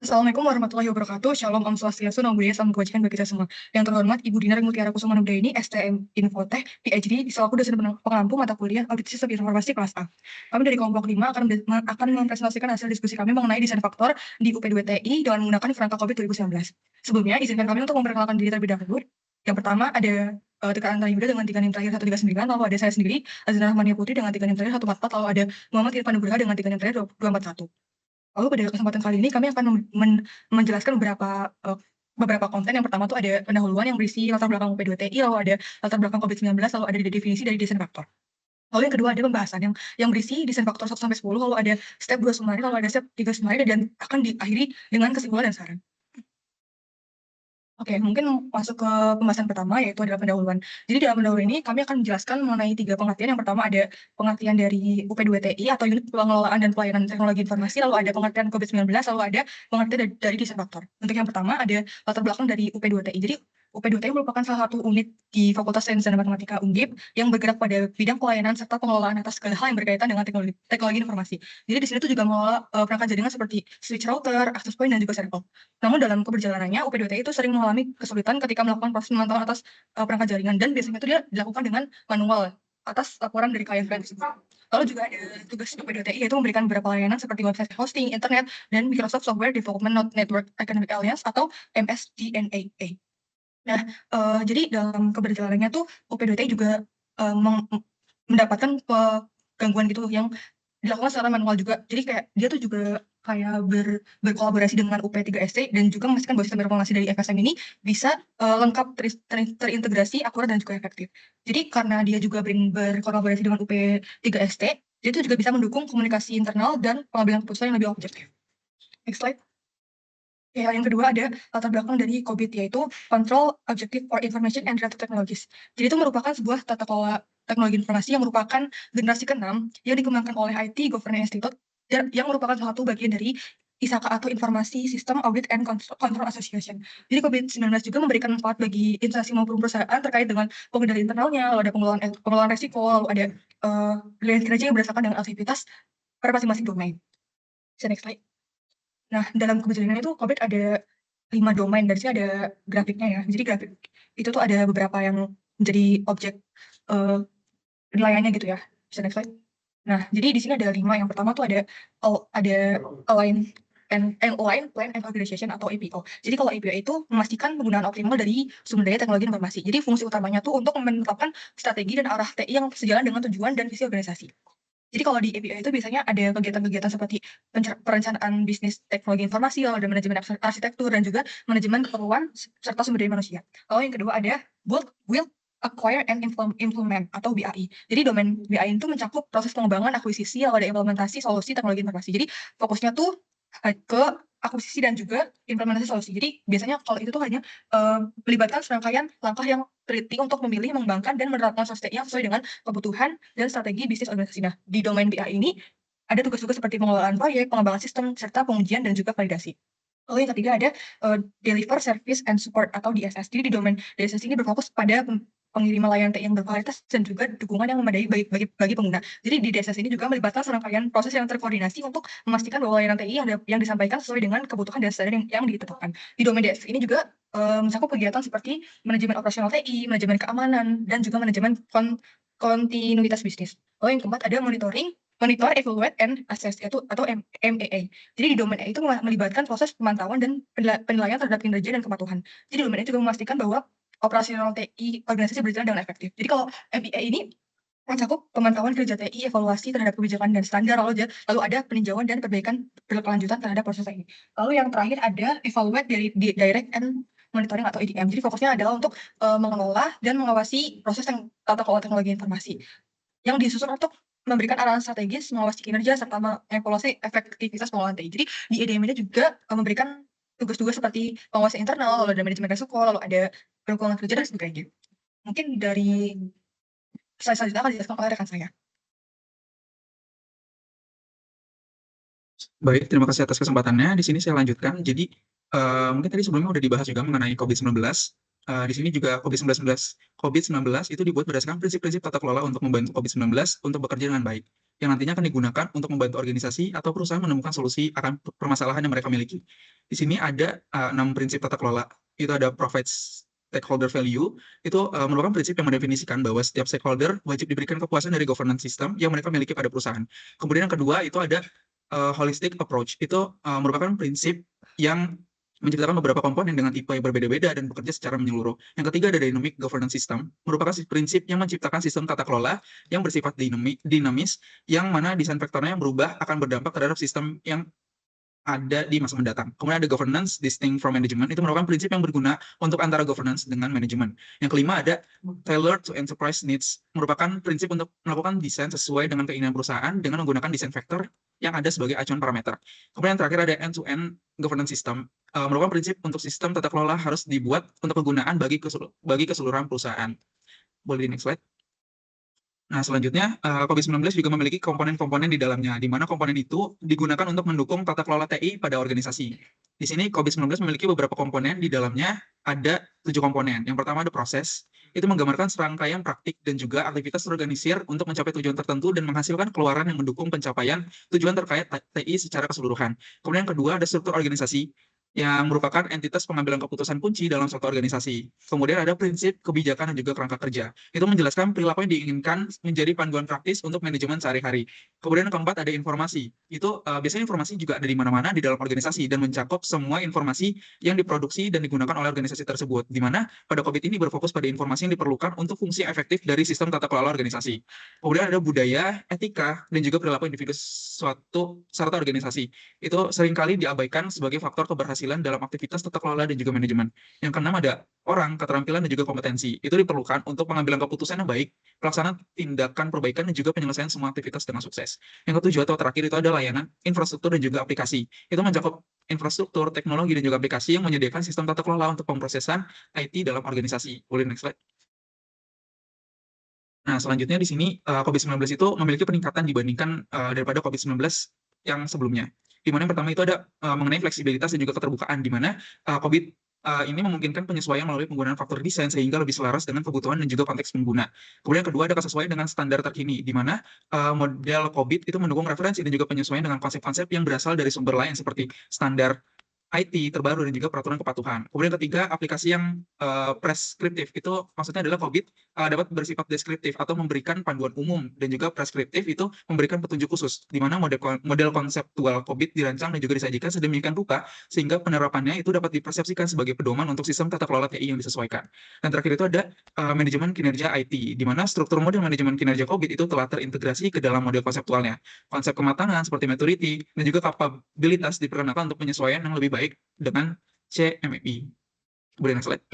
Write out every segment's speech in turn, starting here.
Assalamualaikum warahmatullahi wabarakatuh. Shalom, Om Swastiastu, Namo Buddhaya, Salam Kebajikan bagi kita semua. Yang terhormat Ibu Dinar Mutiara Kusuma Nugraini, STM Infotech, PhD, selaku dosen pengampu mata kuliah Audit Sistem Informasi kelas A. Kami dari kelompok 5 akan mempresentasikan hasil diskusi kami mengenai desain faktor di UP2TI dengan menggunakan kerangka COVID 2019. Sebelumnya, izinkan kami untuk memperkenalkan diri terlebih dahulu. Yang pertama ada Tekan Antara Yuda dengan 3 NIM terakhir 139, lalu ada saya sendiri, Azina Rahmania Putri dengan 3 NIM terakhir 144, lalu ada Muhammad Irfan Nugraha dengan 3 NIM terakhir 241. Lalu pada kesempatan kali ini kami akan menjelaskan beberapa konten. Yang pertama tuh ada pendahuluan yang berisi latar belakang UP2TI, lalu ada latar belakang COVID-19, lalu ada definisi dari desain faktor. Lalu yang kedua ada pembahasan yang berisi desain faktor 1 sampai 10, lalu ada step 2 summary, lalu ada step 3 summary, dan akan diakhiri dengan kesimpulan dan saran. Oke, mungkin masuk ke pembahasan pertama, yaitu adalah pendahuluan. Jadi dalam pendahuluan ini kami akan menjelaskan mengenai 3 pengertian. Yang pertama ada pengertian dari UP2TI atau Unit Pengelolaan dan Pelayanan Teknologi Informasi, lalu ada pengertian COVID-19, lalu ada pengertian dari desain faktor. Untuk yang pertama ada latar belakang dari UP2TI. Jadi UP2TI merupakan salah satu unit di Fakultas Sains dan Matematika Undip yang bergerak pada bidang pelayanan serta pengelolaan atas segala hal yang berkaitan dengan teknologi informasi. Jadi di sini tuh juga mengelola perangkat jaringan seperti switch router, access point, dan juga server. Namun dalam keberjalanannya, UP2TI itu sering mengalami kesulitan ketika melakukan proses pemantauan atas perangkat jaringan, dan biasanya itu dia dilakukan dengan manual atas laporan dari klien tersebut. Lalu juga ada tugas UP2TI, yaitu memberikan beberapa layanan seperti website hosting, internet, dan Microsoft Software Development Network Economic Alliance atau MSDNAA. Nah, jadi dalam keberjalanannya tuh UP2TI juga mendapatkan gangguan gitu yang dilakukan secara manual juga. Jadi kayak dia tuh juga kayak berkolaborasi dengan UP3ST dan juga memastikan bahwa sistem informasi dari FSM ini bisa lengkap, terintegrasi, akurat, dan juga efektif. Jadi karena dia juga berkolaborasi dengan UP3ST, dia itu juga bisa mendukung komunikasi internal dan pengambilan keputusan yang lebih objektif. Next slide. Ya, yang kedua ada latar belakang dari COVID, yaitu Control Objective for Information and Data Technologies. Jadi itu merupakan sebuah tata kelola teknologi informasi yang merupakan generasi ke-6 yang dikembangkan oleh IT Governance Institute, yang merupakan salah satu bagian dari ISAKA atau Informasi System Audit and Control Association. Jadi COVID-19 juga memberikan manfaat bagi instansi maupun perusahaan terkait dengan pengendalian internalnya, lalu ada pengelolaan resiko, lalu ada kinerja yang berdasarkan dengan aktivitas pada masing-masing domain. Bisa next slide. Nah, dalam keberjalanan itu COVID ada 5 domain, dari sini ada grafiknya ya. Jadi grafik itu tuh ada beberapa yang menjadi objek penilaiannya gitu ya. Bisa next slide. Nah, jadi di sini ada 5. Yang pertama tuh ada Align Plan and Organization atau APO. Jadi kalau APO itu memastikan penggunaan optimal dari sumber daya teknologi informasi. Jadi fungsi utamanya tuh untuk menetapkan strategi dan arah TI yang sejalan dengan tujuan dan visi organisasi. Jadi kalau di API itu biasanya ada kegiatan-kegiatan seperti perencanaan bisnis teknologi informasi, lalu ada manajemen arsitektur, dan juga manajemen keperluan serta sumber daya manusia. Lalu yang kedua ada Build, Acquire, and Implement atau BAI. Jadi domain BAI itu mencakup proses pengembangan, akuisisi, lalu ada implementasi solusi teknologi informasi. Jadi fokusnya tuh ke akuisisi dan juga implementasi solusi. Jadi biasanya kalau itu tuh hanya melibatkan serangkaian langkah yang teliti untuk memilih, mengembangkan, dan menerapkan solusi yang sesuai dengan kebutuhan dan strategi bisnis organisasi. Nah, di domain BI ini ada tugas-tugas seperti pengelolaan proyek, pengembangan sistem, serta pengujian dan juga validasi. Lalu yang ketiga ada Deliver Service and Support atau DSS. Jadi di domain DSS ini berfokus pada pengiriman layanan TI yang berkualitas dan juga dukungan yang memadai bagi pengguna. Jadi di DSS ini juga melibatkan serangkaian proses yang terkoordinasi untuk memastikan bahwa layanan TI yang disampaikan sesuai dengan kebutuhan dan standar yang ditetapkan. Di domain DSS ini juga mencakup kegiatan seperti manajemen operasional TI, manajemen keamanan, dan juga manajemen kontinuitas bisnis. Lalu yang keempat ada Monitor, Evaluate, and Assess atau MAA. Jadi di domain E itu melibatkan proses pemantauan dan penilaian terhadap kinerja dan kepatuhan. Jadi domain E juga memastikan bahwa operasional TI organisasi berjalan dengan efektif. Jadi kalau MBA ini mencakup pemantauan kerja TI, evaluasi terhadap kebijakan dan standar, lalu ada peninjauan dan perbaikan berkelanjutan terhadap proses TI. Lalu yang terakhir ada Evaluate dari Direct and Monitoring atau EDM. Jadi fokusnya adalah untuk mengelola dan mengawasi proses tata kelola teknologi informasi yang disusun untuk memberikan arahan strategis, mengawasi kinerja, serta mengevaluasi efektivitas pengelolaan TI. Jadi di EDM ini juga memberikan tugas-tugas seperti pengawasan internal, lalu ada manajemen resiko, lalu ada lingkungan kerja, dan sebagainya. Mungkin dari slide selanjutnya akan dijelaskan oleh rekan saya. Baik, terima kasih atas kesempatannya. Di sini saya lanjutkan. Jadi, mungkin tadi sebelumnya udah dibahas juga mengenai COVID-19. Di sini juga COVID-19 itu dibuat berdasarkan prinsip-prinsip tata kelola untuk membantu COVID-19 untuk bekerja dengan baik, yang nantinya akan digunakan untuk membantu organisasi atau perusahaan menemukan solusi akan permasalahan yang mereka miliki. Di sini ada 6 prinsip tata kelola. Itu ada provide stakeholder value, itu merupakan prinsip yang mendefinisikan bahwa setiap stakeholder wajib diberikan kepuasan dari governance system yang mereka miliki pada perusahaan. Kemudian yang kedua itu ada holistic approach. Itu merupakan prinsip yang menciptakan beberapa komponen dengan tipe yang berbeda-beda dan bekerja secara menyeluruh. Yang ketiga ada dynamic governance system, merupakan prinsip yang menciptakan sistem tata kelola yang bersifat dinamis, yang mana desain vektornya yang berubah akan berdampak terhadap sistem yang ada di masa mendatang. Kemudian ada governance distinct from management, itu merupakan prinsip yang berguna untuk antara governance dengan manajemen. Yang kelima ada tailored to enterprise needs, merupakan prinsip untuk melakukan desain sesuai dengan keinginan perusahaan dengan menggunakan desain vektor yang ada sebagai acuan parameter. Kemudian yang terakhir ada end-to-end governance system, merupakan prinsip untuk sistem tata kelola harus dibuat untuk kegunaan bagi keseluruhan perusahaan. Boleh di next slide. Nah, selanjutnya, COVID-19 juga memiliki komponen-komponen di dalamnya, di mana komponen itu digunakan untuk mendukung tata kelola TI pada organisasi. Di sini COVID-19 memiliki beberapa komponen, di dalamnya ada 7 komponen. Yang pertama ada proses, itu menggambarkan serangkaian praktik dan juga aktivitas terorganisir untuk mencapai tujuan tertentu dan menghasilkan keluaran yang mendukung pencapaian tujuan terkait TI secara keseluruhan. Kemudian yang kedua ada struktur organisasi, yang merupakan entitas pengambilan keputusan kunci dalam suatu organisasi. Kemudian ada prinsip, kebijakan, dan juga kerangka kerja. Itu menjelaskan perilaku yang diinginkan menjadi panduan praktis untuk manajemen sehari-hari. Kemudian yang keempat ada informasi. Itu biasanya informasi juga ada di mana-mana di dalam organisasi dan mencakup semua informasi yang diproduksi dan digunakan oleh organisasi tersebut. Di mana pada COVID ini berfokus pada informasi yang diperlukan untuk fungsi efektif dari sistem tata kelola organisasi. Kemudian ada budaya, etika, dan juga perilaku individu suatu serta organisasi. Itu seringkali diabaikan sebagai faktor keberhasilan dalam aktivitas tata kelola dan juga manajemen. Yang keenam ada orang, keterampilan, dan juga kompetensi. Itu diperlukan untuk pengambilan keputusan yang baik, pelaksanaan tindakan perbaikan, dan juga penyelesaian semua aktivitas dengan sukses. Yang ketujuh atau terakhir itu ada layanan, infrastruktur, dan juga aplikasi. Itu mencakup infrastruktur, teknologi, dan juga aplikasi yang menyediakan sistem tata kelola untuk pemrosesan IT dalam organisasi. Boleh next slide. Nah, selanjutnya di sini COVID-19 itu memiliki peningkatan dibandingkan daripada COVID-19 yang sebelumnya. Di mana yang pertama itu ada mengenai fleksibilitas dan juga keterbukaan, di mana COVID ini memungkinkan penyesuaian melalui penggunaan faktor desain sehingga lebih selaras dengan kebutuhan dan juga konteks pengguna. Kemudian yang kedua ada kesesuaian dengan standar terkini, di mana model COVID itu mendukung referensi dan juga penyesuaian dengan konsep-konsep yang berasal dari sumber lain seperti standar IT terbaru dan juga peraturan kepatuhan. Kemudian ketiga, aplikasi yang preskriptif itu maksudnya adalah COVID dapat bersifat deskriptif atau memberikan panduan umum, dan juga preskriptif itu memberikan petunjuk khusus, di mana model konseptual COVID dirancang dan juga disajikan sedemikian rupa sehingga penerapannya itu dapat dipersepsikan sebagai pedoman untuk sistem tata kelola TI yang disesuaikan. Dan terakhir itu ada manajemen kinerja IT, di mana struktur model manajemen kinerja COVID itu telah terintegrasi ke dalam model konseptualnya. Konsep kematangan seperti maturity dan juga kapabilitas diperkenalkan untuk penyesuaian yang lebih baik dengan CMMI. Boleh next slide.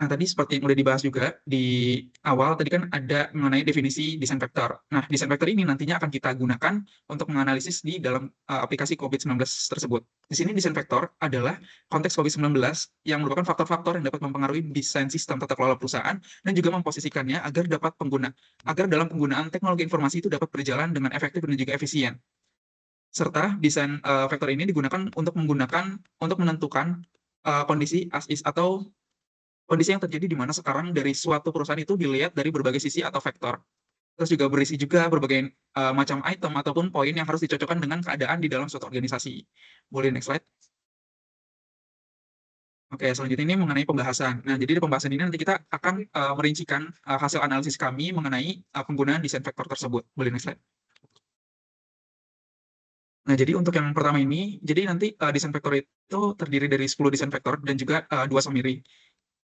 Nah, tadi seperti yang udah dibahas juga di awal, tadi kan ada mengenai definisi desain vektor. Nah, desain vektor ini nantinya akan kita gunakan untuk menganalisis di dalam aplikasi COVID-19 tersebut. Di sini desain vektor adalah konteks COVID-19 yang merupakan faktor-faktor yang dapat mempengaruhi desain sistem tata kelola perusahaan dan juga memposisikannya agar dalam penggunaan teknologi informasi itu dapat berjalan dengan efektif dan juga efisien. Serta desain vektor ini digunakan untuk menentukan kondisi as is atau kondisi yang terjadi di mana sekarang dari suatu perusahaan itu dilihat dari berbagai sisi atau vektor. Terus juga berisi juga berbagai macam item ataupun poin yang harus dicocokkan dengan keadaan di dalam suatu organisasi. Boleh next slide. Oke, selanjutnya ini mengenai pembahasan. Nah, jadi di pembahasan ini nanti kita akan merincikan hasil analisis kami mengenai penggunaan desain vektor tersebut. Boleh next slide. Nah, jadi untuk yang pertama ini, jadi nanti desain vektor itu terdiri dari 10 desain vektor dan juga 2 summary.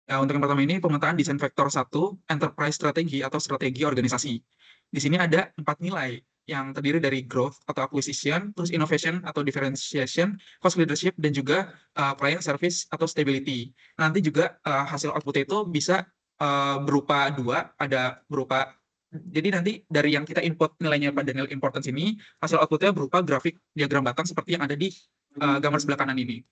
Untuk yang pertama ini pemetaan desain vektor 1, enterprise strategi atau strategi organisasi. Di sini ada 4 nilai yang terdiri dari growth atau acquisition, terus innovation atau differentiation, cost leadership, dan juga client service atau stability. Nanti juga hasil output itu bisa berupa jadi nanti dari yang kita input nilainya pada nilai importance ini, hasil outputnya berupa grafik diagram batang seperti yang ada di gambar sebelah kanan ini.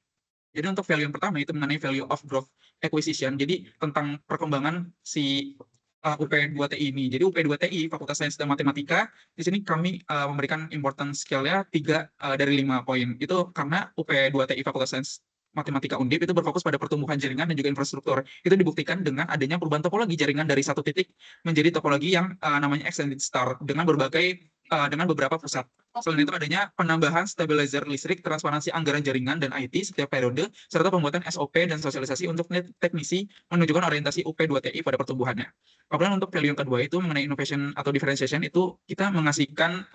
Jadi untuk value yang pertama itu mengenai value of growth acquisition. Jadi tentang perkembangan si UP2TI ini. Jadi UP2TI Fakultas Sains dan Matematika di sini kami memberikan importance scale-nya 3 dari 5 poin. Itu karena UP2TI Fakultas Sains Matematika Undip itu berfokus pada pertumbuhan jaringan dan juga infrastruktur. Itu dibuktikan dengan adanya perubahan topologi jaringan dari satu titik menjadi topologi yang namanya extended star dengan beberapa pusat. Selain itu adanya penambahan stabilizer listrik, transparansi anggaran jaringan dan IT setiap periode, serta pembuatan SOP dan sosialisasi untuk teknisi menunjukkan orientasi UP2TI pada pertumbuhannya. Kemudian untuk value yang kedua itu mengenai innovation atau differentiation itu kita mengasihkan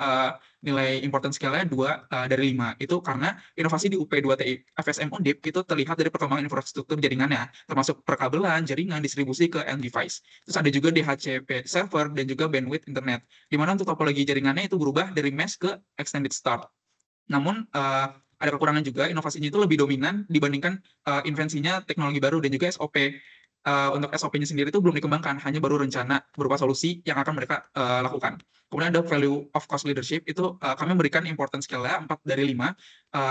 nilai important scale-nya 2 dari 5. Itu karena inovasi di UP2TI FSM Undip itu terlihat dari perkembangan infrastruktur jaringannya, termasuk perkabelan, jaringan, distribusi ke end device. Terus ada juga DHCP server dan juga bandwidth internet, di mana untuk topologi jaringannya itu berubah dari mesh ke extended start. Namun ada kekurangan juga, inovasinya itu lebih dominan dibandingkan invensinya teknologi baru dan juga SOP. Untuk SOP-nya sendiri itu belum dikembangkan, hanya baru rencana berupa solusi yang akan mereka lakukan. Kemudian ada value of cost leadership, itu kami memberikan importance scale-nya 4 dari 5,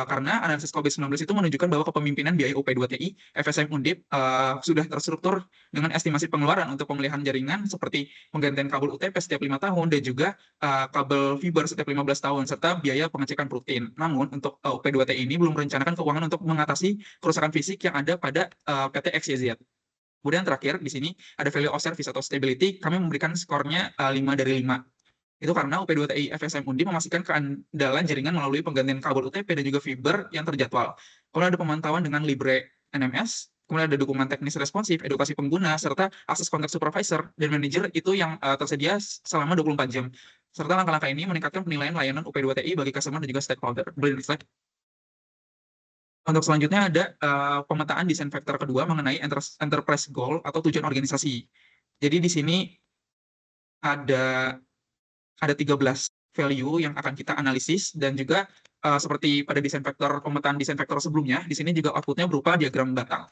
karena analisis COVID-19 itu menunjukkan bahwa kepemimpinan BI UP2TI FSM Undip sudah terstruktur dengan estimasi pengeluaran untuk pemeliharaan jaringan seperti penggantian kabel UTP setiap 5 tahun dan juga kabel fiber setiap 15 tahun, serta biaya pengecekan rutin. Namun untuk UP2TI ini belum merencanakan keuangan untuk mengatasi kerusakan fisik yang ada pada PT XYZ. Kemudian terakhir di sini ada value of service atau stability, kami memberikan skornya 5 dari 5. Itu karena UP2TI FSM Undi memastikan keandalan jaringan melalui penggantian kabel UTP dan juga fiber yang terjadwal. Kemudian ada pemantauan dengan Libre NMS, kemudian ada dukungan teknis responsif, edukasi pengguna, serta akses kontak supervisor dan manajer itu yang tersedia selama 24 jam. Serta langkah-langkah ini meningkatkan penilaian layanan UP2TI bagi customer dan juga stakeholder. Boleh slide. Untuk selanjutnya ada pemetaan desain vektor kedua mengenai enterprise goal atau tujuan organisasi. Jadi di sini ada 13 value yang akan kita analisis dan juga seperti pada desain vektor pemetaan desain vektor sebelumnya, di sini juga outputnya berupa diagram batang.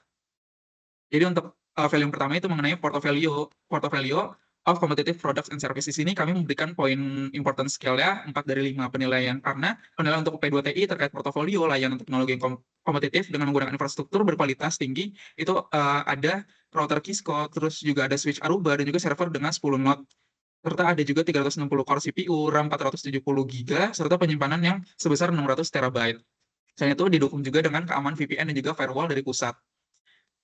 Jadi untuk value yang pertama itu mengenai portfolio of competitive products and services. Di sini kami memberikan poin importance scale-nya 4 dari 5 penilaian, karena penilaian untuk UP2TI terkait portofolio layanan teknologi yang kompetitif dengan menggunakan infrastruktur berkualitas tinggi itu ada router Kisco, terus juga ada switch Aruba dan juga server dengan 10 node, serta ada juga 360 core CPU, RAM 470 GB, serta penyimpanan yang sebesar 600 TB. Selain itu didukung juga dengan keamanan VPN dan juga firewall dari pusat.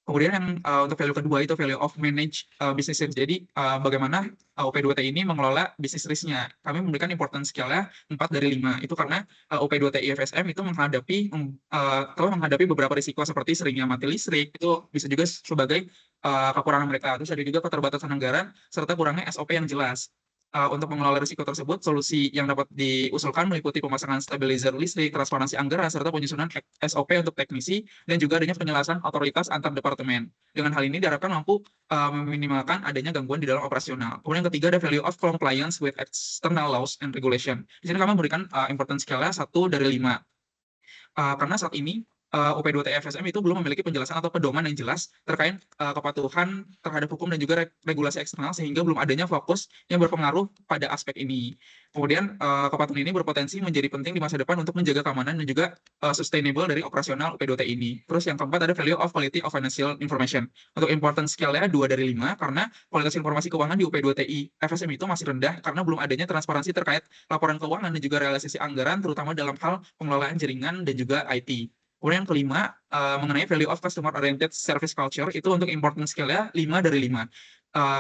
Kemudian yang untuk value kedua itu value of manage business risk. Jadi bagaimana UP2TI ini mengelola bisnis risknya. Kami memberikan importance scale-nya 4 dari 5. Itu karena UP2TI FSM itu menghadapi beberapa risiko seperti seringnya mati listrik, itu bisa juga sebagai kekurangan mereka. Terus ada juga keterbatasan anggaran serta kurangnya SOP yang jelas. Untuk mengelola risiko tersebut, solusi yang dapat diusulkan meliputi pemasangan stabilizer listrik, transparansi anggaran, serta penyusunan SOP untuk teknisi, dan juga adanya penjelasan otoritas antar departemen. Dengan hal ini diharapkan mampu meminimalkan adanya gangguan di dalam operasional. Kemudian yang ketiga ada value of compliance with external laws and regulation. Di sini kami memberikan importance scale-nya 1 dari 5. Karena saat ini UP2TI FSM itu belum memiliki penjelasan atau pedoman yang jelas terkait kepatuhan terhadap hukum dan juga regulasi eksternal, sehingga belum adanya fokus yang berpengaruh pada aspek ini. Kemudian kepatuhan ini berpotensi menjadi penting di masa depan untuk menjaga keamanan dan juga sustainable dari operasional UP2TI ini. Terus yang keempat ada value of quality of financial information. Untuk importance scale-nya 2 dari 5, karena kualitas informasi keuangan di UP2TI FSM itu masih rendah karena belum adanya transparansi terkait laporan keuangan dan juga realisasi anggaran, terutama dalam hal pengelolaan jaringan dan juga IT. Kemudian yang kelima, mengenai value of customer oriented service culture, itu untuk importance scale-nya 5 dari 5.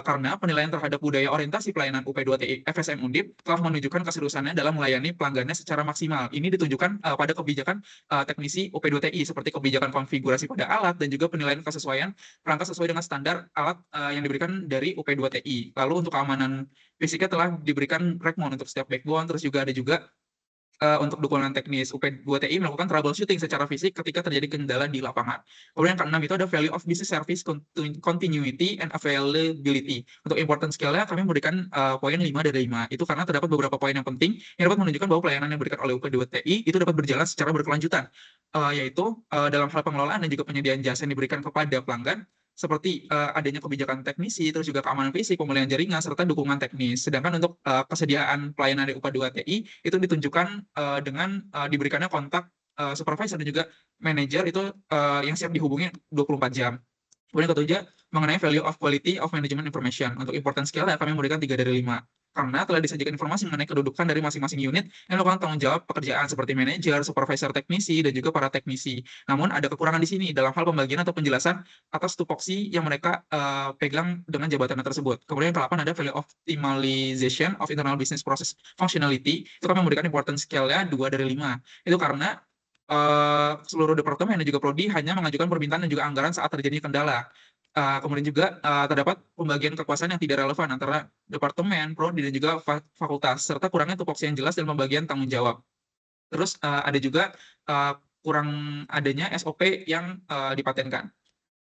Karena penilaian terhadap budaya orientasi pelayanan UP2TI FSM Undip telah menunjukkan keseriusannya dalam melayani pelanggannya secara maksimal. Ini ditunjukkan pada kebijakan teknisi UP2TI, seperti kebijakan konfigurasi pada alat dan juga penilaian kesesuaian perangkat sesuai dengan standar alat yang diberikan dari UP2TI. Lalu untuk keamanan fisiknya telah diberikan Rackmount untuk setiap backbone, terus juga ada juga untuk dukungan teknis UP2TI melakukan troubleshooting secara fisik ketika terjadi kendala di lapangan. Kemudian yang keenam itu ada value of business service continuity and availability. Untuk important scale-nya kami memberikan poin 5 dari 5. Itu karena terdapat beberapa poin yang penting yang dapat menunjukkan bahwa pelayanan yang diberikan oleh UP2TI itu dapat berjalan secara berkelanjutan, yaitu dalam hal pengelolaan dan juga penyediaan jasa yang diberikan kepada pelanggan, seperti adanya kebijakan teknisi, terus juga keamanan fisik, pemulihan jaringan, serta dukungan teknis. Sedangkan untuk kesediaan pelayanan dari UP2TI itu ditunjukkan dengan diberikannya kontak supervisor dan juga manajer itu yang siap dihubungi 24 jam. Kemudian ketujuh, mengenai value of quality of management information. Untuk important skill ya kami memberikan 3 dari 5. Karena telah disajikan informasi mengenai kedudukan dari masing-masing unit yang melakukan tanggung jawab pekerjaan seperti manajer, supervisor teknisi, dan juga para teknisi. Namun ada kekurangan di sini dalam hal pembagian atau penjelasan atas tupoksi yang mereka pegang dengan jabatan tersebut. Kemudian yang ke-8 ada value optimization of internal business process functionality. Itu kami memberikan important skill-nya 2 dari 5. Itu karena seluruh departemen dan juga prodi hanya mengajukan permintaan dan juga anggaran saat terjadi kendala. Kemudian juga terdapat pembagian kekuasaan yang tidak relevan antara departemen, prodi, dan juga fakultas, serta kurangnya tupoksi yang jelas dalam pembagian tanggung jawab. Terus ada juga kurang adanya SOP yang dipatenkan.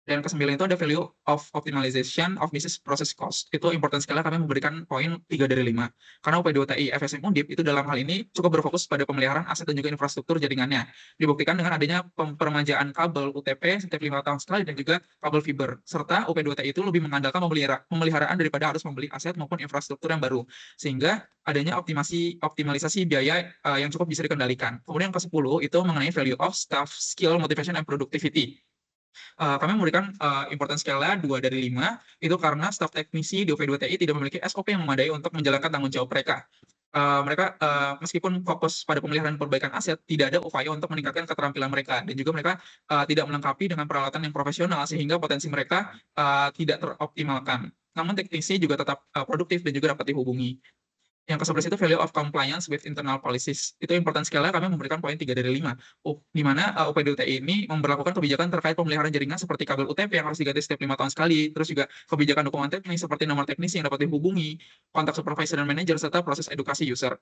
Dan ke-9 itu ada value of optimization of business process cost. Itu important sekali kami memberikan poin 3 dari 5. Karena UP2TI FSM Undip itu dalam hal ini cukup berfokus pada pemeliharaan aset dan juga infrastruktur jaringannya. Dibuktikan dengan adanya permajaan kabel UTP setiap 5 tahun sekali dan juga kabel fiber. Serta UP2TI itu lebih mengandalkan pemeliharaan daripada harus membeli aset maupun infrastruktur yang baru. Sehingga adanya optimalisasi biaya yang cukup bisa dikendalikan. Kemudian ke-10 itu mengenai value of staff skill, motivation, and productivity. Kami memberikan important scale-nya 2 dari 5, itu karena staf teknisi di UP2TI tidak memiliki SOP yang memadai untuk menjalankan tanggung jawab mereka. Mereka meskipun fokus pada pemeliharaan perbaikan aset, tidak ada upaya untuk meningkatkan keterampilan mereka, dan juga mereka tidak melengkapi dengan peralatan yang profesional, sehingga potensi mereka tidak teroptimalkan. Namun teknisi juga tetap produktif dan juga dapat dihubungi. Yang ke-11 itu value of compliance with internal policies. Itu important sekali kami memberikan poin 3 dari 5. Di mana UP2TI ini memberlakukan kebijakan terkait pemeliharaan jaringan seperti kabel UTP yang harus diganti setiap 5 tahun sekali, terus juga kebijakan dukungan teknis seperti nomor teknisi yang dapat dihubungi, kontak supervisor dan manajer, serta proses edukasi user.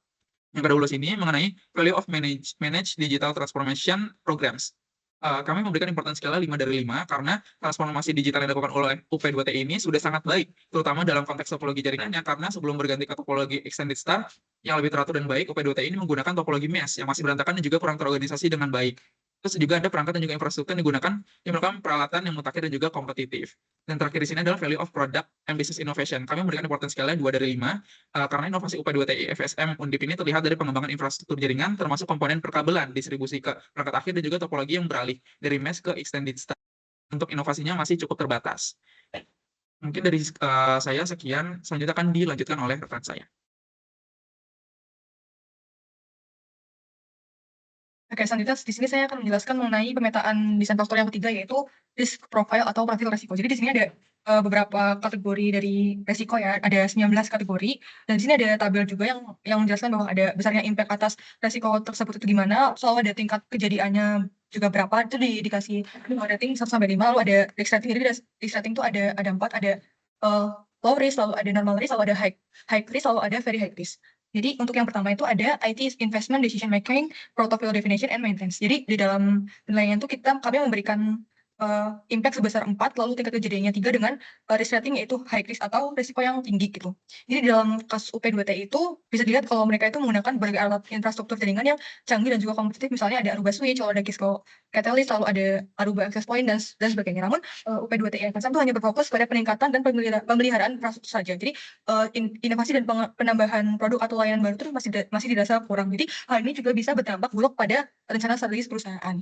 Yang ke-12 ini mengenai value of manage digital transformation programs. Kami memberikan important skala 5 dari 5 karena transformasi digital yang dilakukan oleh UP2TI ini sudah sangat baik, terutama dalam konteks topologi jaringannya, karena sebelum berganti ke topologi extended star yang lebih teratur dan baik, UP2TI ini menggunakan topologi mesh yang masih berantakan dan juga kurang terorganisasi dengan baik. Terus juga ada perangkat dan juga infrastruktur yang digunakan yang merupakan peralatan yang mutakhir dan juga kompetitif. Dan terakhir di sini adalah value of product and business innovation. Kami memberikan important skala 2 dari 5 karena inovasi UP2TI FSM Undip ini terlihat dari pengembangan infrastruktur jaringan termasuk komponen perkabelan, distribusi ke perangkat akhir dan juga topologi yang beralih dari mesh ke extended star. Untuk inovasinya masih cukup terbatas. Mungkin dari saya sekian, selanjutnya akan dilanjutkan oleh rekan saya. Oke, selanjutnya di sini saya akan menjelaskan mengenai pemetaan desain faktor yang ketiga, yaitu risk profile atau profil resiko. Jadi di sini ada beberapa kategori dari resiko ya, ada 19 kategori, dan di sini ada tabel juga yang menjelaskan bahwa ada besarnya impact atas resiko tersebut itu gimana, selalu ada tingkat kejadiannya juga berapa, itu dikasih rating 1 sampai 5, lalu ada risk rating. Jadi risk rating itu ada 4, ada low risk, lalu ada normal risk, lalu ada high risk, lalu ada very high risk. Jadi untuk yang pertama itu ada IT investment decision making, portfolio definition and maintenance. Jadi di dalam penilaian itu kami memberikan impact sebesar 4, lalu tingkat kejadiannya 3 dengan risk rating yaitu high risk atau risiko yang tinggi gitu. Jadi di dalam kasus UP2TI itu bisa dilihat kalau mereka itu menggunakan berbagai alat infrastruktur jaringan yang canggih dan juga kompetitif, misalnya ada Aruba Switch, lalu ada Cisco Catalyst, lalu ada Aruba Access Point dan sebagainya. Namun UP2TI FSM itu hanya berfokus pada peningkatan dan pemeliharaan infrastruktur saja. Jadi inovasi dan penambahan produk atau layanan baru itu masih dirasa kurang. Jadi hal ini juga bisa berdampak buruk pada rencana strategis perusahaan.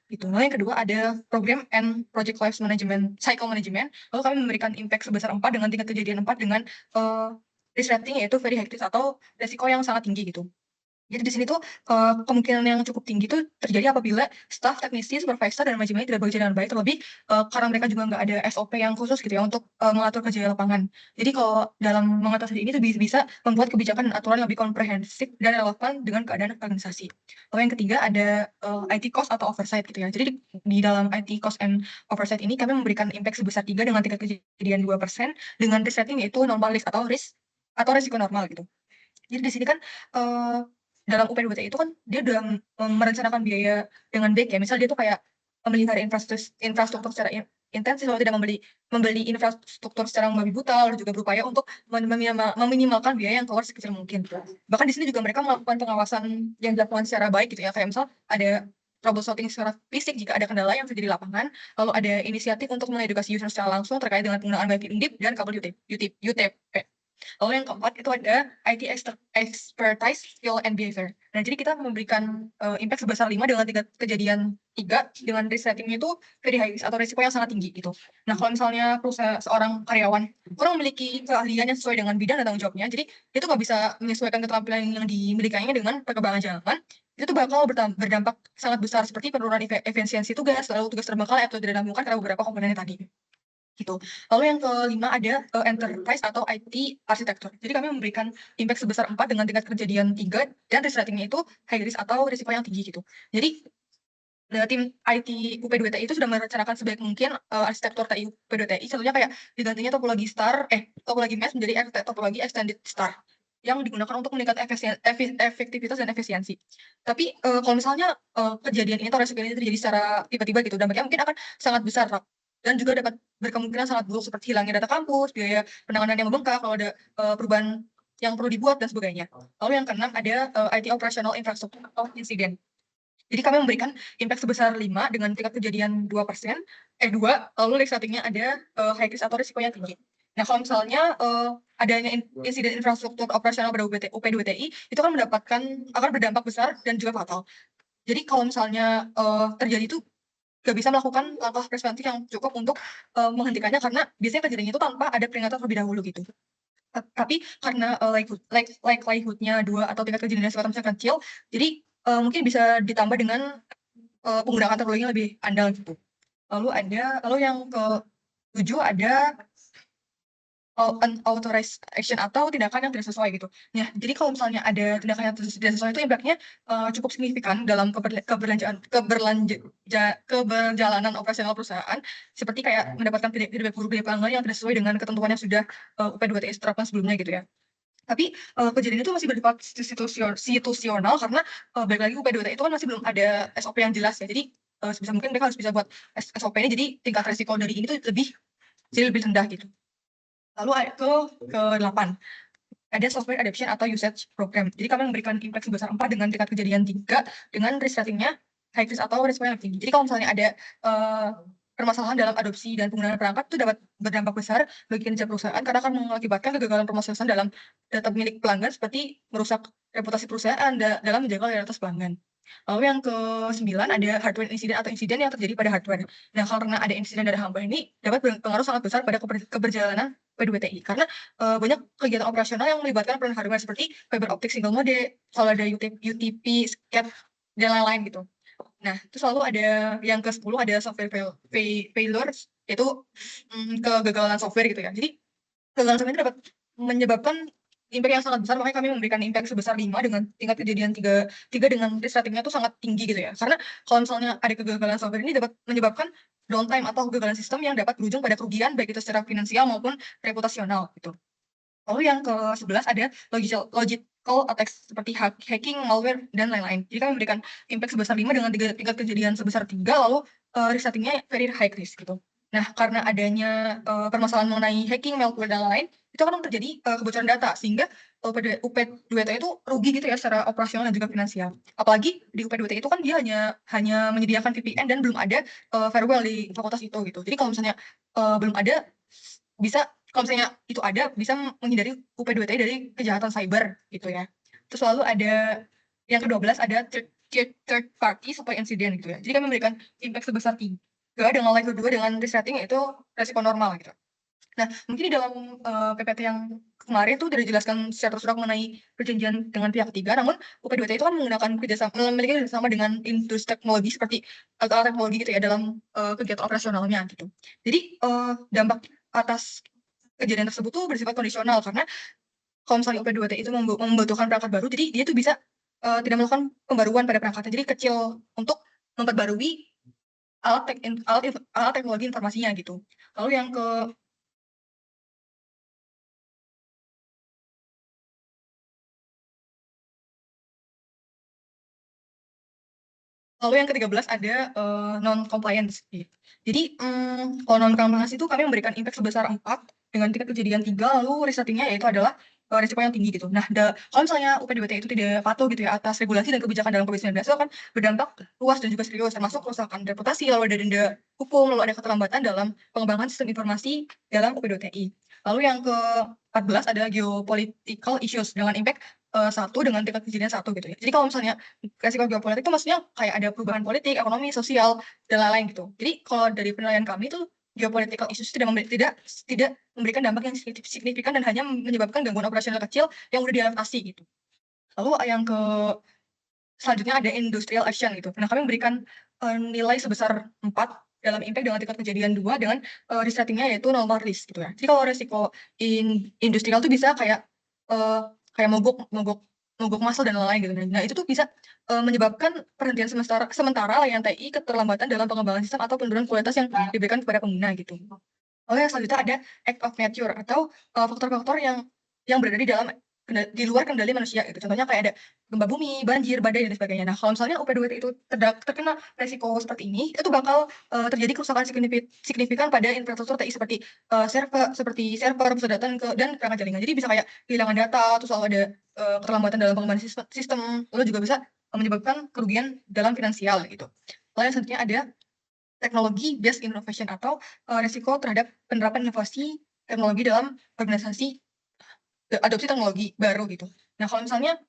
Gitu. Lalu yang kedua ada program and project life management, cycle management. Lalu kami memberikan impact sebesar 4 dengan tingkat kejadian 4 dengan risk rating yaitu very high risk atau resiko yang sangat tinggi gitu. Jadi di sini tuh kemungkinan yang cukup tinggi itu terjadi apabila staf, teknisi, supervisor, dan manajemen tidak bekerja dengan baik, terlebih karena mereka juga nggak ada SOP yang khusus gitu ya untuk mengatur kerja di lapangan. Jadi kalau dalam mengatasi ini tuh bisa membuat kebijakan dan aturan yang lebih komprehensif dan relevan dengan keadaan organisasi. Lalu yang ketiga ada IT cost atau oversight gitu ya. Jadi di dalam IT cost and oversight ini kami memberikan impact sebesar 3 dengan tingkat kejadian 2% dengan risk rating yaitu normal risk atau risiko normal gitu. Jadi di sini kan dalam UP2TI itu kan dia udah merencanakan biaya dengan baik ya. Misal dia tuh kayak memelihara infrastruktur secara intensif, lalu tidak membeli infrastruktur secara membabi buta, lalu juga berupaya untuk meminimalkan biaya yang keluar sekecil mungkin. Bahkan di sini juga mereka melakukan pengawasan yang dilakukan secara baik gitu ya. Kayak misal ada troubleshooting secara fisik jika ada kendala yang terjadi di lapangan, lalu ada inisiatif untuk mengedukasi user secara langsung terkait dengan penggunaan WiFi Undip dan kabel UTP. Lalu yang keempat itu ada IT expertise, skill, and behavior. Nah, jadi kita memberikan impact sebesar 5 dengan kejadian 3 dengan risk ratingnya itu very high risk atau risiko yang sangat tinggi gitu. Nah, kalau misalnya seorang karyawan kurang memiliki keahlian yang sesuai dengan bidang dan tanggung jawabnya, jadi dia tuh nggak bisa menyesuaikan keterampilan yang dimilikinya dengan perkembangan zaman, itu tuh bakal berdampak sangat besar seperti penurunan efisiensi tugas, lalu tugas terbengkalai atau tidak ditemukan karena beberapa komponennya tadi gitu. Lalu yang kelima ada enterprise atau IT arsitektur. Jadi kami memberikan impact sebesar 4 dengan tingkat kejadian 3 dan risk ratingnya itu high risk atau risiko yang tinggi gitu. Jadi tim IT UP2TI itu sudah merencanakan sebaik mungkin arsitektur TI UP2TI, contohnya kayak digantinya topologi topologi mesh menjadi topologi extended star yang digunakan untuk meningkatkan efektivitas dan efisiensi. Tapi kalau misalnya kejadian ini atau resiko ini terjadi secara tiba-tiba gitu, dampaknya mungkin akan sangat besar, dan juga dapat berkemungkinan sangat buruk seperti hilangnya data kampus, biaya penanganan yang membengkak kalau ada perubahan yang perlu dibuat dan sebagainya. Lalu yang keenam ada IT operational infrastructure atau insiden. Jadi kami memberikan impact sebesar 5 dengan tingkat kejadian 2%, 2, lalu risk ratingnya ada high risk atau risikonya tinggi. Nah, kalau misalnya adanya insiden infrastruktur operasional pada UP2TI, itu kan akan berdampak besar dan juga fatal. Jadi kalau misalnya terjadi itu nggak bisa melakukan langkah preventif yang cukup untuk menghentikannya karena biasanya kejadiannya itu tanpa ada peringatan terlebih dahulu gitu. Tapi karena likelihood-nya 2 atau tingkat kejadiannya sifatnya kecil, jadi mungkin bisa ditambah dengan penggunaan teknologi yang lebih andal gitu. Lalu yang ke-7 ada unauthorized action atau tindakan yang tidak sesuai gitu. Nah, jadi kalau misalnya ada tindakan yang tidak sesuai itu impact-nya cukup signifikan dalam keberjalanan operasional perusahaan, seperti kayak mendapatkan feedback buruk dari pelanggan yang tidak sesuai dengan ketentuan yang sudah UP2TI terapkan sebelumnya gitu ya. Tapi kejadian itu masih bersifat situasional karena balik lagi UP2TI itu kan masih belum ada SOP yang jelas ya. Jadi sebisa mungkin mereka harus bisa buat SOP ini, jadi tingkat resiko dari ini tuh lebih rendah gitu. Lalu ke-8 ada software adoption atau usage program. Jadi kami memberikan impact sebesar 4 dengan tingkat kejadian 3 dengan risk ratingnya high risk atau risiko yang tinggi. Jadi kalau misalnya ada permasalahan dalam adopsi dan penggunaan perangkat itu dapat berdampak besar bagi kinerja perusahaan karena akan mengakibatkan kegagalan pemrosesan dalam data milik pelanggan seperti merusak reputasi perusahaan dalam menjaga loyalitas pelanggan. Lalu yang ke-9 ada hardware incident atau insiden yang terjadi pada hardware. Nah, karena ada insiden dari hardware ini dapat berpengaruh sangat besar pada keberjalanan P2TI karena banyak kegiatan operasional yang melibatkan peran hardware seperti fiber optic single mode, kalau ada UTP, SCAD, dan lain-lain gitu. Nah, itu selalu ada yang ke-10 ada software failure, yaitu kegagalan software gitu ya. Jadi kegagalan software itu dapat menyebabkan impact yang sangat besar, makanya kami memberikan impact sebesar 5 dengan tingkat kejadian 3 dengan risk ratingnya itu sangat tinggi gitu ya. Karena kalau misalnya ada kegagalan software ini dapat menyebabkan downtime atau kegagalan sistem yang dapat berujung pada kerugian baik itu secara finansial maupun reputasional gitu. Lalu yang ke-11 ada logical attacks seperti hacking, malware, dan lain-lain. Jadi kami memberikan impact sebesar 5 dengan tingkat kejadian sebesar 3, lalu risk ratingnya very high risk gitu. Nah, karena adanya permasalahan mengenai hacking, malware, dan lain-lain, itu akan terjadi kebocoran data, sehingga UP2TI itu rugi gitu ya secara operasional dan juga finansial. Apalagi di UP2TI itu kan dia hanya menyediakan VPN dan belum ada firewall di fakultas itu gitu. Jadi kalau misalnya belum ada, kalau misalnya itu ada, bisa menghindari UP2TI dari kejahatan cyber gitu ya. Terus lalu ada yang ke-12 ada third party supply incident gitu ya. Jadi kami memberikan impact sebesar 3 dengan likelihood 2 dengan risk rating yaitu resiko normal gitu. Nah, mungkin di dalam PPT yang kemarin tuh sudah dijelaskan secara tersurat mengenai perjanjian dengan pihak ketiga, namun UP2TI itu kan memiliki kerjasama dengan industri teknologi seperti alat teknologi gitu ya dalam kegiatan operasionalnya gitu. Jadi dampak atas kejadian tersebut tuh bersifat kondisional karena kalau misalnya UP2TI itu membutuhkan perangkat baru, jadi dia tuh bisa tidak melakukan pembaruan pada perangkatnya, jadi kecil untuk memperbarui alat teknologi informasinya gitu. Lalu yang ke-13 ada non compliance. Jadi kalau non compliance itu kami memberikan impact sebesar 4 dengan tingkat kejadian 3, lalu risk ratingnya yaitu adalah risiko yang tinggi gitu. Nah, kalau misalnya UP2TI itu tidak patuh gitu ya atas regulasi dan kebijakan dalam COVID-19 itu akan berdampak luas dan juga serius, termasuk kerusakan reputasi, lalu ada denda hukum, lalu ada keterlambatan dalam pengembangan sistem informasi dalam UP2TI. Lalu yang ke-14 ada geopolitical issues dengan impact 1 dengan tingkat kejadian 1 gitu ya. Jadi kalau misalnya resiko geopolitik itu maksudnya kayak ada perubahan politik, ekonomi, sosial, dan lain-lain gitu. Jadi kalau dari penilaian kami tuh geopolitical issues tidak memberikan dampak yang signifikan dan hanya menyebabkan gangguan operasional kecil yang mudah diadaptasi gitu. Lalu yang selanjutnya ada industrial action gitu. Nah, kami memberikan nilai sebesar 4 dalam impact dengan tingkat kejadian 2 dengan risk ratingnya yaitu normal risk gitu ya. Jadi kalau resiko industrial tuh bisa kayak kayak mogok masal dan lain-lain gitu. Nah, itu tuh bisa menyebabkan perhentian sementara layanan TI, keterlambatan dalam pengembangan sistem atau penurunan kualitas yang diberikan kepada pengguna gitu. Lalu yang selanjutnya ada act of nature atau faktor-faktor yang berada di luar kendali manusia gitu. Contohnya kayak ada gempa bumi, banjir, badai, dan sebagainya. Nah, kalau misalnya UP2T itu terkena resiko seperti ini, itu bakal terjadi kerusakan signifikan pada infrastruktur TI seperti server, pusat data, dan perangkat jaringan. Jadi bisa kayak kehilangan data, terus lalu ada keterlambatan dalam pengembangan sistem, lalu juga bisa menyebabkan kerugian dalam finansial gitu. Lalu yang selanjutnya ada teknologi based innovation atau resiko terhadap penerapan inovasi teknologi dalam organisasi, adopsi teknologi baru gitu. Nah, kalau misalnya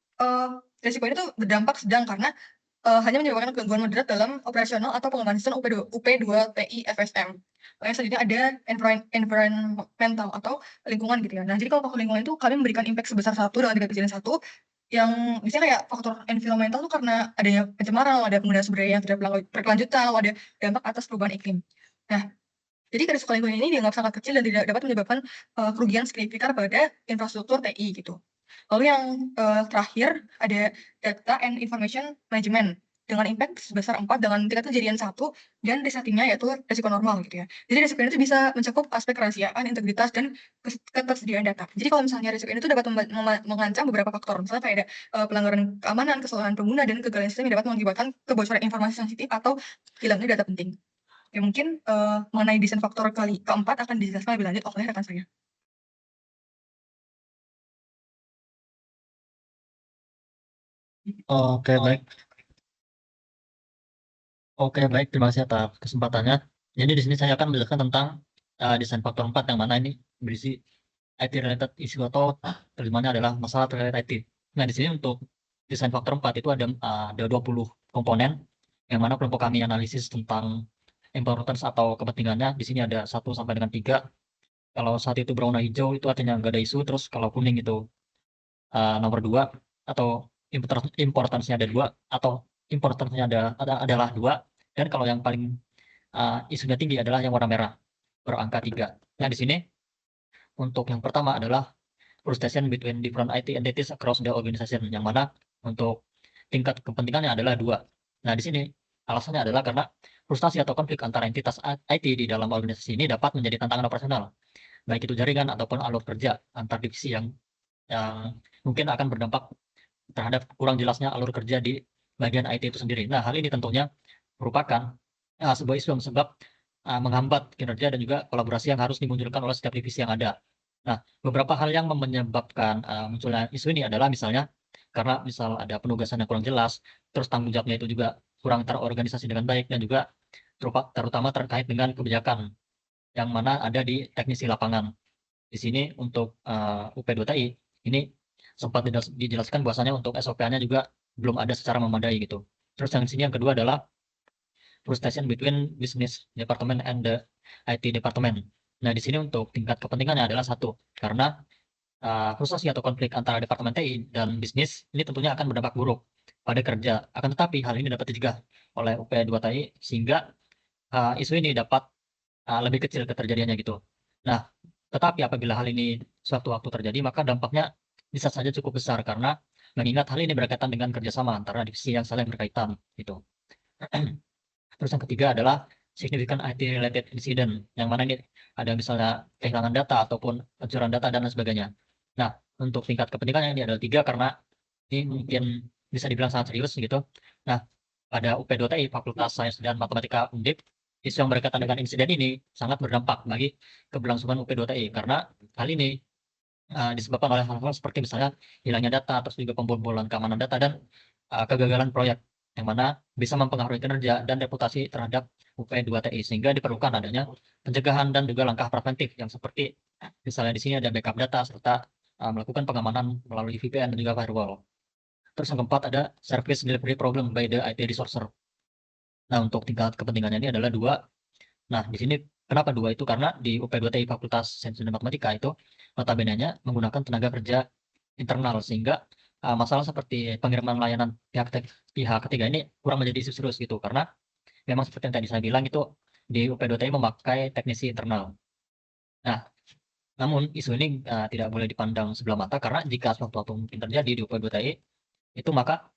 resiko ini tuh berdampak sedang karena hanya menyebabkan gangguan moderat dalam operasional atau pengembangan sistem UP2TI FSM. Yang selanjutnya ada environmental atau lingkungan gitu ya. Nah, jadi kalau faktor lingkungan itu kami memberikan impact sebesar 1 dengan tingkat kejadian 1, yang biasanya kayak faktor environmental tuh karena adanya pencemaran, ada penggunaan sumber daya yang tidak berkelanjutan, lalu ada dampak atas perubahan iklim. Nah, jadi risiko lingkungan ini dianggap sangat kecil dan tidak dapat menyebabkan kerugian signifikan pada infrastruktur TI gitu. Lalu yang terakhir ada data and information management dengan impact sebesar 4 dengan tingkat kejadian 1 dan risk ratingnya yaitu risiko normal gitu ya. Jadi risiko ini tuh bisa mencakup aspek kerahasiaan, integritas, dan ketersediaan data. Jadi kalau misalnya risiko ini tuh dapat mengancam beberapa faktor, misalnya kayak ada pelanggaran keamanan, kesalahan pengguna, dan kegagalan sistem yang dapat mengakibatkan kebocoran informasi sensitif atau hilangnya data penting. Ya mungkin mengenai desain faktor keempat akan dijelaskan lebih lanjut oleh rekan saya. Oke, baik. Oke, baik. Terima kasih atas kesempatannya. Jadi di sini saya akan menjelaskan tentang desain faktor 4 yang mana ini berisi IT related issue atau terjemahannya adalah masalah terkait IT. Nah, di sini untuk desain faktor 4 itu ada 20 komponen yang mana kelompok kami analisis tentang importance atau kepentingannya. Di sini ada 1 sampai dengan 3. Kalau saat itu berwarna hijau itu artinya nggak ada isu, terus kalau kuning itu nomor 2 atau importance-nya ada 2 atau importance-nya adalah 2, dan kalau yang paling isunya tinggi adalah yang warna merah berangka 3. Nah, di sini untuk yang pertama adalah frustration between different IT entities across the organization, yang mana untuk tingkat kepentingannya adalah 2. Nah, di sini alasannya adalah karena frustasi atau konflik antara entitas IT di dalam organisasi ini dapat menjadi tantangan operasional, baik itu jaringan ataupun alur kerja antar divisi yang mungkin akan berdampak terhadap kurang jelasnya alur kerja di bagian IT itu sendiri. Nah, hal ini tentunya merupakan sebuah isu yang sebab menghambat kinerja dan juga kolaborasi yang harus dimunculkan oleh setiap divisi yang ada. Nah, beberapa hal yang menyebabkan munculnya isu ini adalah misalnya karena misal ada penugasan yang kurang jelas, terus tanggung jawabnya itu juga kurang terorganisasi dengan baik, dan juga terutama terkait dengan kebijakan yang mana ada di teknisi lapangan. Di sini untuk UP2TI ini sempat dijelaskan bahwasanya untuk SOP-nya juga belum ada secara memadai gitu. Terus yang di sini yang kedua adalah frustration between business department and the IT department. Nah, di sini untuk tingkat kepentingannya adalah 1, karena frustasi atau konflik antara departemen TI dan bisnis ini tentunya akan berdampak buruk pada kerja. Akan tetapi hal ini dapat dicegah oleh UP2TI sehingga isu ini dapat lebih kecil keterjadiannya gitu. Nah, tetapi apabila hal ini suatu waktu terjadi, maka dampaknya bisa saja cukup besar karena mengingat hal ini berkaitan dengan kerjasama antara divisi yang saling berkaitan gitu. Terus yang ketiga adalah significant IT related incident, yang mana ini ada misalnya kehilangan data ataupun pencurian data dan lain sebagainya. Nah, untuk tingkat kepentingannya ini adalah 3 karena ini mungkin bisa dibilang sangat serius gitu. Nah, pada UP2TI Fakultas Sains dan Matematika Undip, isu yang berkaitan dengan insiden ini sangat berdampak bagi keberlangsungan UP2TI karena hal ini disebabkan oleh hal-hal seperti misalnya hilangnya data, terus juga pembobolan keamanan data, dan kegagalan proyek yang mana bisa mempengaruhi kinerja dan reputasi terhadap UP2TI, sehingga diperlukan adanya pencegahan dan juga langkah preventif yang seperti misalnya di sini ada backup data serta melakukan pengamanan melalui VPN dan juga firewall. Terus yang keempat ada service delivery problem by the IT resourcer. Nah, untuk tingkat kepentingannya ini adalah 2. Nah, di sini kenapa 2 itu? Karena di UP2TI Fakultas Sains dan Matematika itu notabene-nya menggunakan tenaga kerja internal, sehingga masalah seperti pengiriman layanan pihak ketiga ini kurang menjadi isu serius gitu, karena memang seperti yang tadi saya bilang itu di UP2TI memakai teknisi internal. Nah, namun isu ini tidak boleh dipandang sebelah mata, karena jika suatu mungkin terjadi di UP2TI itu maka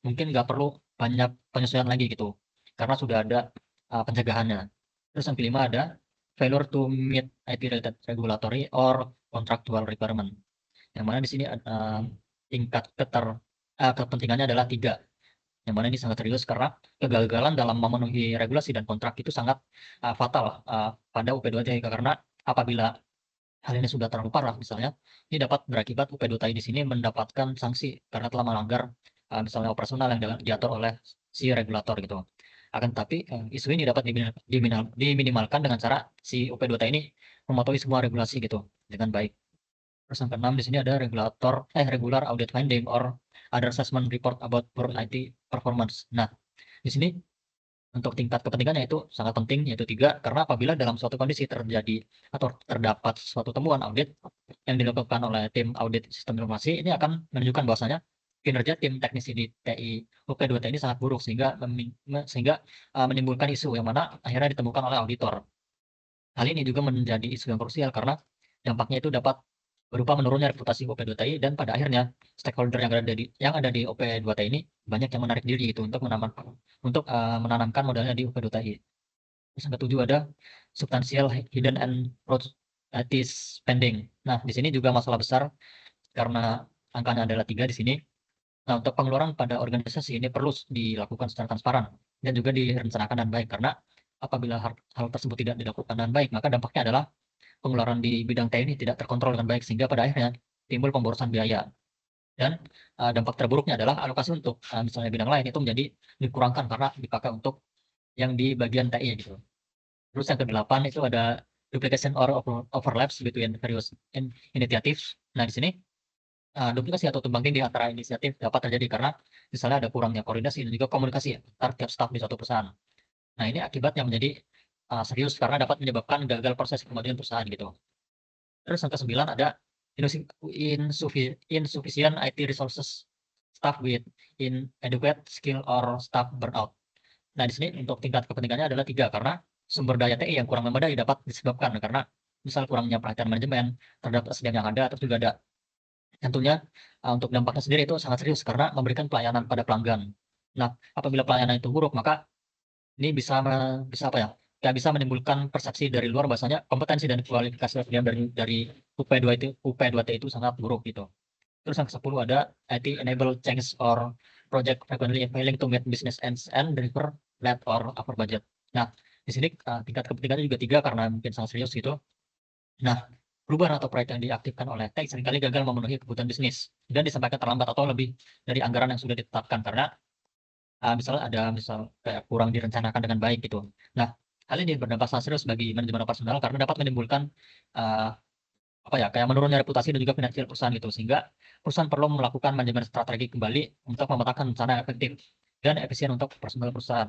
mungkin nggak perlu banyak penyesuaian lagi gitu, karena sudah ada pencegahannya. Terus yang kelima ada failure to meet IT related regulatory or contractual requirement, yang mana di sini tingkat kepentingannya adalah 3, yang mana ini sangat serius karena kegagalan dalam memenuhi regulasi dan kontrak itu sangat fatal pada UP2TI, karena apabila hal ini sudah terlalu parah misalnya, ini dapat berakibat UP2TI di sini mendapatkan sanksi karena telah melanggar misalnya operasional yang diatur oleh si regulator gitu. Akan tetapi isu ini dapat diminimalkan dengan cara si UP2TI ini mematuhi semua regulasi gitu dengan baik. Terus yang keenam di sini ada regular audit finding or other assessment report about your IT performance. Nah, di sini untuk tingkat kepentingannya itu sangat penting, yaitu 3, karena apabila dalam suatu kondisi terjadi atau terdapat suatu temuan audit yang dilakukan oleh tim audit sistem informasi, ini akan menunjukkan bahwasanya kinerja tim teknisi di TI UP2TI ini sangat buruk, sehingga menimbulkan isu yang mana akhirnya ditemukan oleh auditor. Hal ini juga menjadi isu yang krusial karena dampaknya itu dapat berupa menurunnya reputasi UP2TI, dan pada akhirnya stakeholder yang ada di UP2TI ini banyak yang menarik diri gitu untuk menanamkan modalnya di UP2TI. Terus yang ketujuh ada substantial hidden and fraud IT spending. Nah, di sini juga masalah besar karena angkanya adalah 3 di sini. Nah, untuk pengeluaran pada organisasi ini perlu dilakukan secara transparan dan juga direncanakan dengan baik, karena apabila hal tersebut tidak dilakukan dengan baik, maka dampaknya adalah pengeluaran di bidang TI ini tidak terkontrol dengan baik, sehingga pada akhirnya timbul pemborosan biaya. Dan dampak terburuknya adalah alokasi untuk misalnya bidang lain itu menjadi dikurangkan karena dipakai untuk yang di bagian TI gitu. Terus yang ke-8 itu ada duplication or overlaps between various initiatives. Nah, di sini duplikasi atau tumbang tindih antara inisiatif dapat terjadi karena misalnya ada kurangnya koordinasi dan juga komunikasi antar tiap staf di suatu perusahaan. Nah, ini akibatnya menjadi serius karena dapat menyebabkan gagal proses kemajuan perusahaan gitu. Terus yang ke-9 ada insufficient IT resources, staff with inadequate skill or staff burnout. Nah, di sini untuk tingkat kepentingannya adalah 3, karena sumber daya TI yang kurang memadai dapat disebabkan karena misal kurangnya perhatian manajemen terhadap SDM yang ada, terus juga ada tentunya untuk dampaknya sendiri itu sangat serius karena memberikan pelayanan pada pelanggan. Nah, apabila pelayanan itu buruk, maka ini bisa apa ya, kayak bisa menimbulkan persepsi dari luar bahwasanya kompetensi dan kualifikasi SDM dari UP2T itu sangat buruk gitu. Terus yang ke-10 ada IT enable change or project frequently failing to meet business ends and deliver late or over budget. Nah, di sini tingkat kepentingannya juga 3 karena mungkin sangat serius gitu. Nah, perubahan atau proyek yang diaktifkan oleh TEK seringkali gagal memenuhi kebutuhan bisnis dan disampaikan terlambat atau lebih dari anggaran yang sudah ditetapkan karena misalnya kayak kurang direncanakan dengan baik gitu. Nah, hal ini berdampak sangat serius bagi manajemen operasional karena dapat menimbulkan kayak menurunnya reputasi dan juga finansial perusahaan gitu, sehingga perusahaan perlu melakukan manajemen strategi kembali untuk memetakan rencana efektif dan efisien untuk personal perusahaan.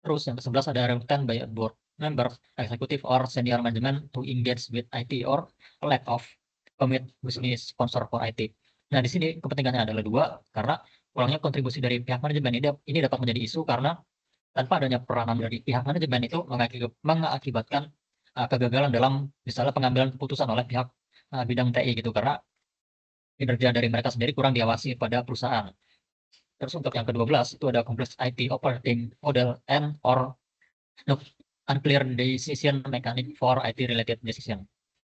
Terus yang ke-11 ada reluctant by board member, executive or senior management to engage with IT or lack of commit business sponsor for IT. Nah, di sini kepentingannya adalah 2, karena kurangnya kontribusi dari pihak manajemen ini dapat menjadi isu karena tanpa adanya peranan dari pihak manajemen itu mengakibatkan kegagalan dalam misalnya pengambilan keputusan oleh pihak bidang TI gitu, karena kinerja dari mereka sendiri kurang diawasi pada perusahaan. Terus untuk yang ke-12 itu ada complex IT operating model and or unclear decision mechanic for IT related decision.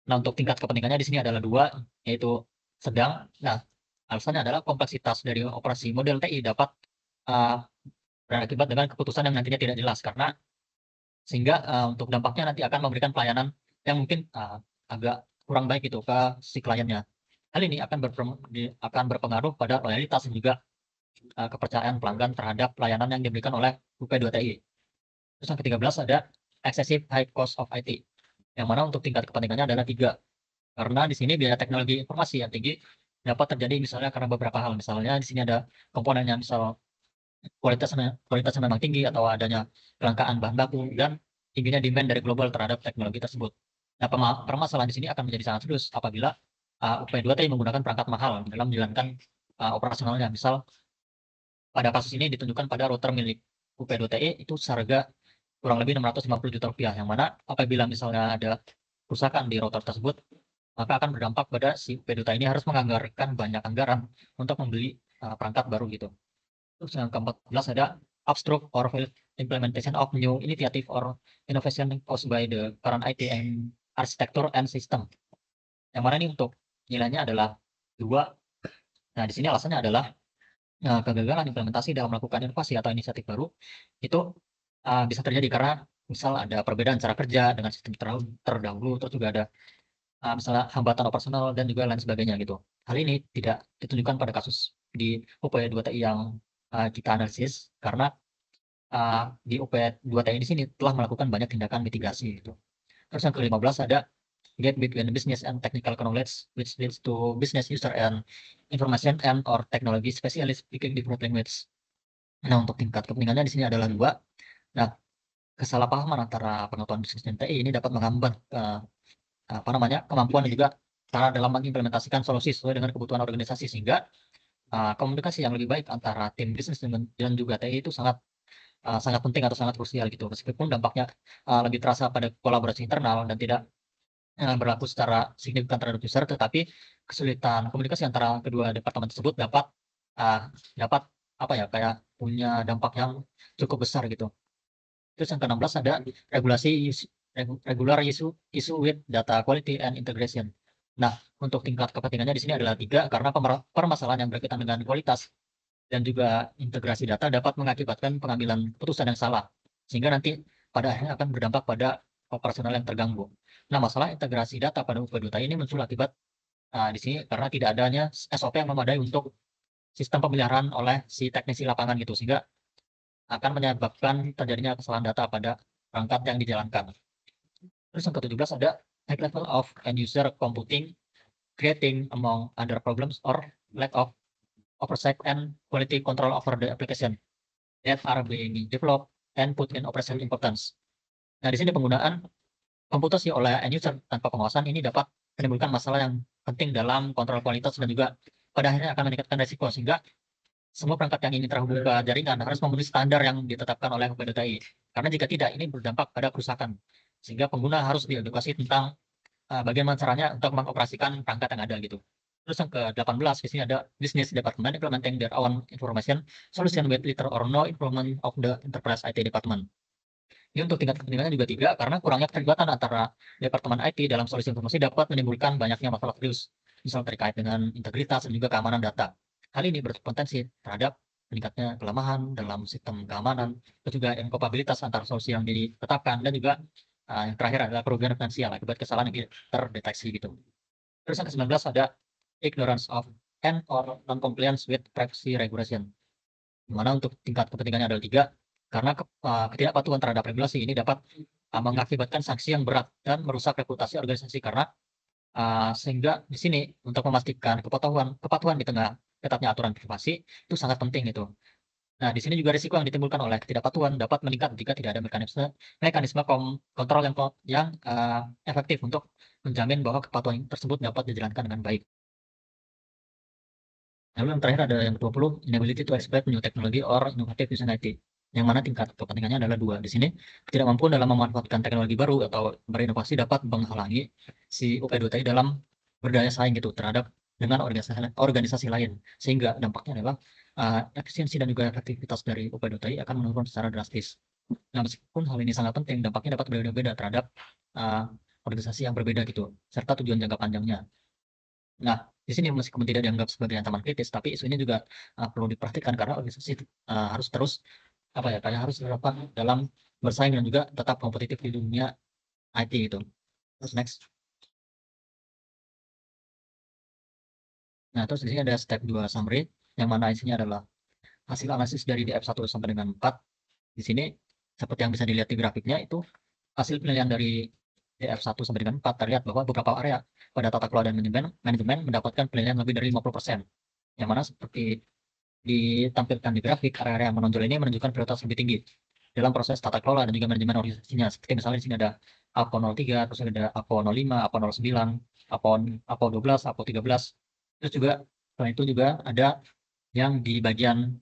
Nah, untuk tingkat kepentingannya di sini adalah 2, yaitu sedang. Nah, alasannya adalah kompleksitas dari operasi model TI dapat berakibat dengan keputusan yang nantinya tidak jelas, karena sehingga untuk dampaknya nanti akan memberikan pelayanan yang mungkin agak kurang baik itu ke si kliennya. Hal ini akan berpengaruh pada loyalitas dan juga kepercayaan pelanggan terhadap layanan yang diberikan oleh UP2TI. Terus yang ke-13 ada excessive high cost of IT, yang mana untuk tingkat kepentingannya adalah 3. Karena di sini biaya teknologi informasi yang tinggi dapat terjadi misalnya karena beberapa hal. Misalnya di sini ada komponennya, misal kualitasnya memang tinggi atau adanya kelangkaan bahan baku dan tingginya demand dari global terhadap teknologi tersebut. Nah, permasalahan di sini akan menjadi sangat serius apabila UP2TI menggunakan perangkat mahal dalam menjalankan operasionalnya. Misal pada kasus ini ditunjukkan pada router milik UP2TI itu seharga kurang lebih 650 juta rupiah, yang mana apabila misalnya ada kerusakan di router tersebut, maka akan berdampak pada si UP2TI ini harus menganggarkan banyak anggaran untuk membeli perangkat baru gitu. Terus yang ke-14 ada upstroke or failed implementation of new initiative or innovation caused by the current IT and architecture and system. Yang mana ini untuk nilainya adalah 2. Nah, di sini alasannya adalah kegagalan implementasi dalam melakukan inovasi atau inisiatif baru itu bisa terjadi karena misal ada perbedaan cara kerja dengan sistem terdahulu, terus juga ada misalnya hambatan operasional dan juga lain sebagainya gitu. Hal ini tidak ditunjukkan pada kasus di UP2TI yang kita analisis karena di UP2TI di sini telah melakukan banyak tindakan mitigasi gitu. Terus yang ke-15 ada gap between business and technical knowledge which leads to business user and information and or technology specialist speaking different language. Nah, untuk tingkat kepentingannya di sini adalah 2. Nah, kesalahpahaman antara pengetahuan bisnis dan TI ini dapat menghambat kemampuan dan juga cara dalam mengimplementasikan solusi sesuai dengan kebutuhan organisasi, sehingga komunikasi yang lebih baik antara tim bisnis dan juga TI itu sangat penting atau sangat krusial gitu. Meskipun dampaknya lebih terasa pada kolaborasi internal dan tidak berlaku secara signifikan terhadap user, tetapi kesulitan komunikasi antara kedua departemen tersebut dapat kayak punya dampak yang cukup besar gitu. Terus yang ke-16 ada regular issue with data quality and integration. Nah, untuk tingkat kepentingannya di sini adalah 3 karena permasalahan yang berkaitan dengan kualitas dan juga integrasi data dapat mengakibatkan pengambilan keputusan yang salah, sehingga nanti pada akhirnya akan berdampak pada operasional yang terganggu. Nah, masalah integrasi data pada UP2TI ini muncul akibat di sini karena tidak adanya SOP yang memadai untuk sistem pemeliharaan oleh si teknisi lapangan gitu, sehingga akan menyebabkan terjadinya kesalahan data pada perangkat yang dijalankan. Terus yang ke-17 ada high level of end user computing, creating among other problems or lack of oversight and quality control over the application that are being developed and put in operation importance. Nah, di sini penggunaan komputasi oleh end user tanpa pengawasan ini dapat menimbulkan masalah yang penting dalam kontrol kualitas dan juga pada akhirnya akan meningkatkan resiko, sehingga semua perangkat yang ingin terhubung ke jaringan harus memenuhi standar yang ditetapkan oleh UP2TI. Karena jika tidak, ini berdampak pada kerusakan, sehingga pengguna harus diedukasi tentang bagaimana caranya untuk mengoperasikan perangkat yang ada gitu. Terus yang ke-18 di sini ada business department implementing their own information solution with little or no involvement of the enterprise IT department. Ini untuk tingkat kepentingannya juga 3 karena kurangnya keterlibatan antara departemen IT dalam solusi informasi dapat menimbulkan banyaknya masalah serius, misal terkait dengan integritas dan juga keamanan data. Hal ini berpotensi terhadap meningkatnya kelemahan dalam sistem keamanan, dan juga incompatibilitas antara solusi yang ditetapkan, dan juga yang terakhir adalah kerugian finansial akibat kesalahan yang terdeteksi gitu. Terus yang ke-19 ada ignorance of and or non-compliance with privacy regulation. Di mana untuk tingkat kepentingannya adalah 3 karena ketidakpatuhan terhadap regulasi ini dapat mengakibatkan sanksi yang berat dan merusak reputasi organisasi, karena sehingga di sini untuk memastikan kepatuhan di tengah ketatnya aturan privasi itu sangat penting itu. Nah, di sini juga risiko yang ditimbulkan oleh ketidakpatuhan dapat meningkat jika tidak ada mekanisme kontrol yang efektif untuk menjamin bahwa kepatuhan tersebut dapat dijalankan dengan baik. Lalu yang terakhir ada yang ke-20, inability to exploit new technology or innovative using IT, yang mana tingkat kepentingannya adalah 2. Di sini ketidakmampuan dalam memanfaatkan teknologi baru atau berinovasi dapat menghalangi si UP2TI dalam berdaya saing gitu terhadap dengan organisasi lain, sehingga dampaknya adalah efisiensi dan juga efektivitas dari UP2TI akan menurun secara drastis. Nah, meskipun hal ini sangat penting, dampaknya dapat berbeda-beda terhadap organisasi yang berbeda gitu, serta tujuan jangka panjangnya. Nah, di sini meskipun tidak dianggap sebagai ancaman kritis, tapi isu ini juga perlu diperhatikan karena organisasi harus terus harus relevan dalam bersaing dan juga tetap kompetitif di dunia IT gitu. Terus next. Nah, terus di sini ada step 2 summary, yang mana isinya adalah hasil analisis dari DF1 sampai dengan 4. Di sini seperti yang bisa dilihat di grafiknya itu hasil penilaian dari DF1 sampai dengan 4 terlihat bahwa beberapa area pada tata kelola dan manajemen mendapatkan penilaian lebih dari 50%. Yang mana seperti ditampilkan di grafik, area-area yang menonjol ini menunjukkan prioritas lebih tinggi dalam proses tata kelola dan juga manajemen organisasinya. Seperti misalnya di sini ada APO 03, terus ada APO 05, APO 09, APO 12, APO 13. Terus juga selain itu juga ada yang di bagian